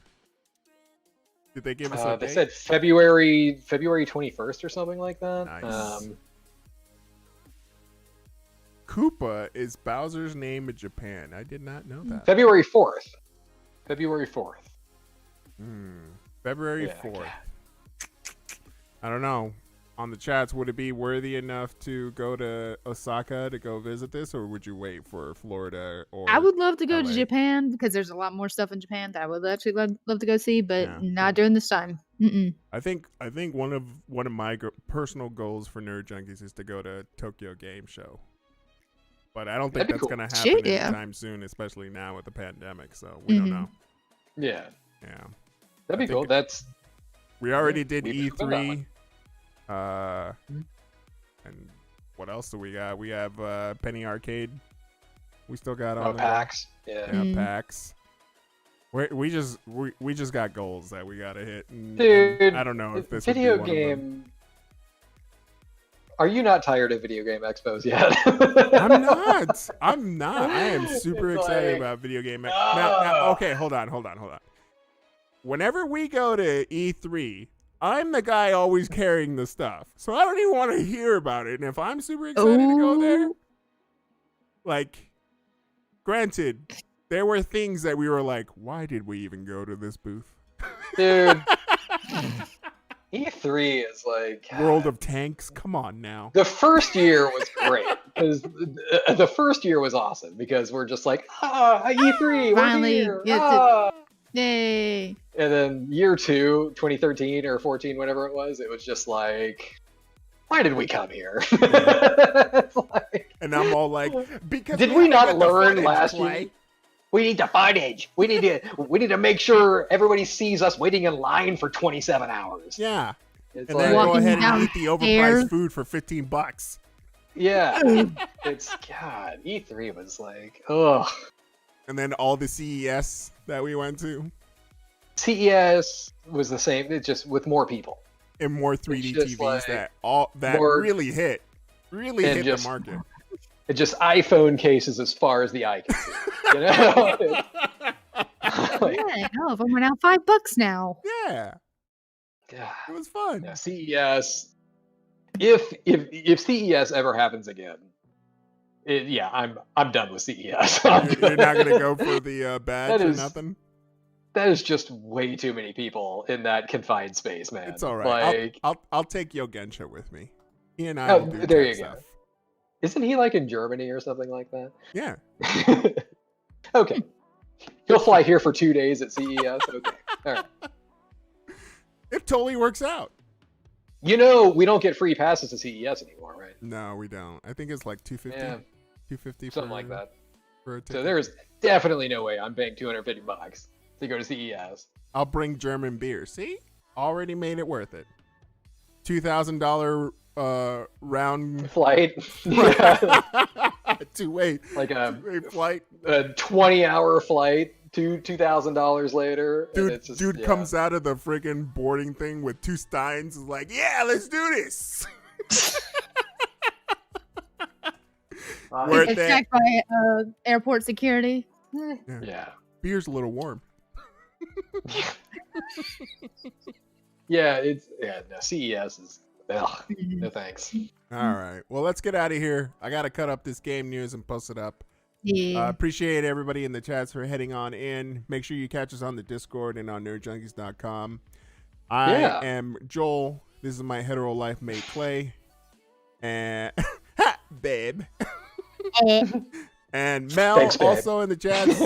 Did they give us a They date? said February 21st or something like that. Nice. Koopa is Bowser's name in Japan. I did not know that. February 4th. February 4th. February Yeah. 4th. I don't know. On the chats, would it be worthy enough to go to Osaka to go visit this, or would you wait for Florida or I would love to go LA? to Japan because there's a lot more stuff in Japan that I would actually love to go see, but Yeah. not during this time. Mm-mm. I think one of my personal goals for Nerd Junkies is to go to Tokyo Game Show. But I don't think That'd be that's cool. going to happen Shit, yeah. anytime soon, especially now with the pandemic. So we don't know. Yeah, Yeah. that'd be I cool. think- That's We already did we forgot that E3. And what else do we got? We have Penny Arcade. We still got on the PAX. Yeah. Mm. PAX. We just got goals that we gotta hit. And Dude, I don't know if this would be video one of them. game. Are you not tired of video game expos yet? I'm not. I am super It's excited like, about video game. ah. Okay, hold on. Whenever we go to E3, I'm the guy always carrying the stuff, so I don't even want to hear about it. And if I'm super excited to go there, like, granted, there were things that we were like, why did we even go to this booth? Dude, E3 is like World of Tanks, come on now. the first year was great because the first year was awesome because we're just like E3 Finally, we're here, get to- ah. Yay. And then year 2, 2013 or 14, whatever it was just like, why did we come here? It's like, And I'm all like, because did we haven't not got the learn footage, last Clay. year? We need the footage. We need to make sure everybody sees us waiting in line for 27 hours. Yeah. It's And then like, go Walking ahead and eat the downstairs. overpriced food for $15. yeah, it's God. E3 was like, ugh. And then all the CES that we went to, CES was the same. It's just with more people. and more 3D just TVs like that more- really hit and the just- market. It's just iPhone cases as far as the eye can see. You know? Like, Yeah, no, but we're now $5 now. Yeah, God. it was fun. Yeah, CES. If CES ever happens again, I'm done with CES. You're not gonna go for the badge That or is- nothing. That is just way too many people in that confined space, man. It's all right. Like, I'll take Yogensha with me. He and I Oh, will do there tech you go. stuff. isn't he like in Germany or something like that? Yeah. Okay. He'll fly here for 2 days at CES. Okay. All right. It totally works out. You know, we don't get free passes to CES anymore, right? No, we don't. I think it's like $250. Yeah, $250 something like that. for a ticket. So there's definitely no way I'm paying $250 to go to CES. I'll bring German beer. See? Already made it worth it. $2,000 round Flight. Yeah. to wait. Like a Flight. 20-hour flight, $2,000 later. and it's just, Dude yeah. comes out of the friggin' boarding thing with 2 steins. Is like, yeah, let's do this. Worth It's it. checked by airport security. Yeah. Beer's a little warm. Yeah, no, CES is ugh, no thanks. All right. Well, let's get out of here. I got to cut up this game news and post it up. Yeah. Appreciate everybody in the chats for heading on in. Make sure you catch us on the Discord and on nerdjunkies.com. I Yeah. am Joel. This is my hetero life mate Clay. And babe. And Mel Thanks, babe. also in the chats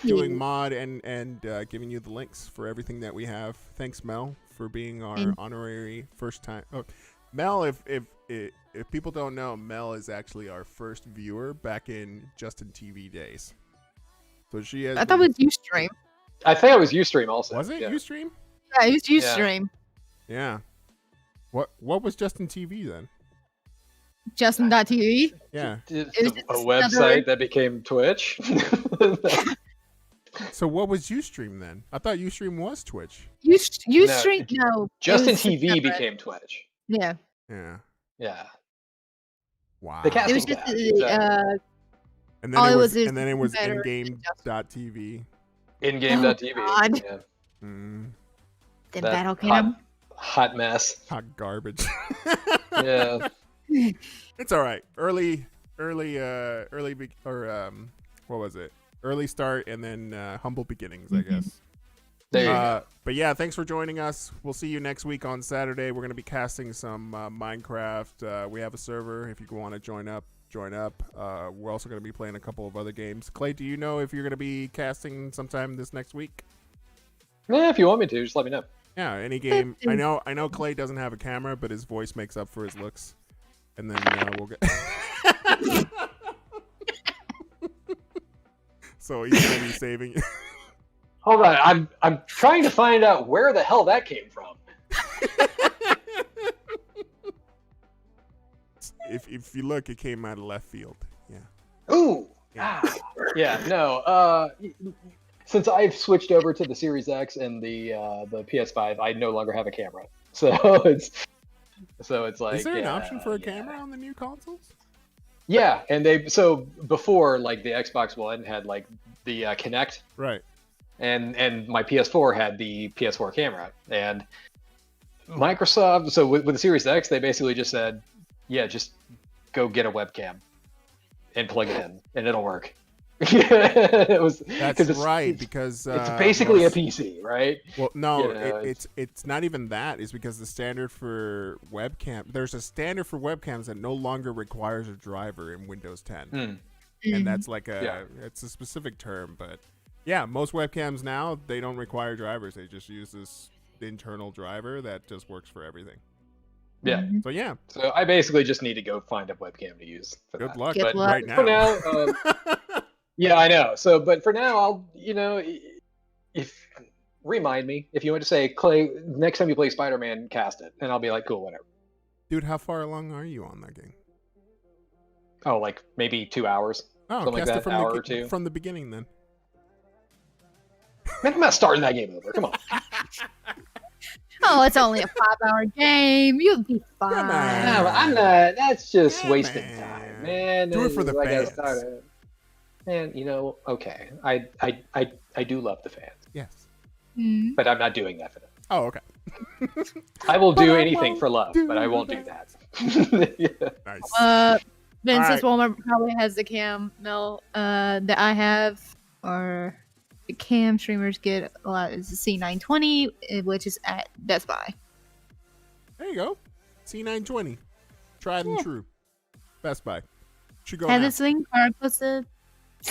doing mod and giving you the links for everything that we have. Thanks, Mel, for being our honorary first time. Oh, Mel, if people don't know, Mel is actually our first viewer back in Justin TV days. So she has. I thought it was Ustream. I think it was Ustream also. Was it Yeah. Ustream? Yeah, it was Ustream. Yeah. What was Justin TV then? Justin.tv. Yeah. It's It was a just website another- that became Twitch. So what was Ustream then? I thought Ustream was Twitch. Ustream, no. it Justin was TV separate. became Twitch. Yeah. Yeah. Yeah. Wow. The It was casting just couch, exactly. and all then it it was was is and then it was better than ingame.tv. In-game.tv. Oh, God. Yeah. Mm, Then That Battle hot- Kingdom. Hot mess. hot garbage. Yeah. It's all right. Early what was it? Early start and then humble beginnings, I guess. There you go. But yeah, thanks for joining us. We'll see you next week on Saturday. We're going to be casting some Minecraft. We have a server. If you want to join up, join up. We're also going to be playing a couple of other games. Clay, do you know if you're going to be casting sometime this next week? Yeah, if you want me to, just let me know. Yeah, any game. I know Clay doesn't have a camera, but his voice makes up for his looks. And then we'll get... So he's going to be saving you. Hold on, I'm trying to find out where the hell that came from. If you look, it came out of left field. Yeah. Ooh. Yeah. Yeah. No. Since I've switched over to the Series X and the PS5, I no longer have a camera. So it's like. Is there an option for a camera on the new consoles? Yeah, and before, like, the Xbox One had like the Kinect, Right. and my PS4 had the PS4 camera, and Microsoft. So with the Series X, they basically just said, yeah, just go get a webcam and plug it in, and it'll work. It was That's right, because it's basically a PC, right? Well, no, You know, it's not even that. It's because the standard for webcam, there's a standard for webcams that no longer requires a driver in Windows 10, and that's like it's a specific term. But yeah, most webcams now, they don't require drivers. They just use this internal driver that just works for everything. Yeah. So yeah, So I basically just need to go find a webcam to use. For good that. luck. Good But luck. right now, For now, yeah, I know. So, but for now, I'll, if remind me if you want to say, Clay, next time you play Spider-Man, cast it, and I'll be like, cool, whatever. dude, how far along are you on that game? Oh, like maybe 2 hours. Oh, Something like cast it that, from hour or two. from the beginning then. Man, I'm not starting that game over. Come on. Oh, it's only a 5-hour game. You'll be fine. Come on. No, I'm not. That's just Yeah, wasting man. time, man. Do it for the I gotta fans. start it. Man, okay. I do love the fans, Yes. Mm. but I'm not doing that for them. Oh, okay. I will But do I anything won't for love, do but I won't do that. Yeah. Nice. Vince's All Walmart probably has the cam that I have, or the cam streamers get a lot. Is the C920, which is at Best Buy. There you go. C920. Tried and true. Best Buy. Should go Had now. this thing card posted.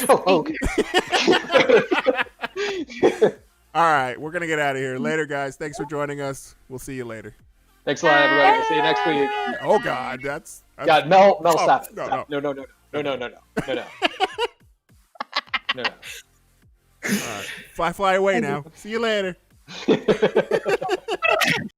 Oh, okay. All right, we're going to get out of here. Later, guys. Thanks for joining us. We'll see you later. Thanks a lot, everybody. See you next week. Oh, God. That's God, Mel, Oh, stop it. no, Stop. No. No. all right. Fly away now. See you later.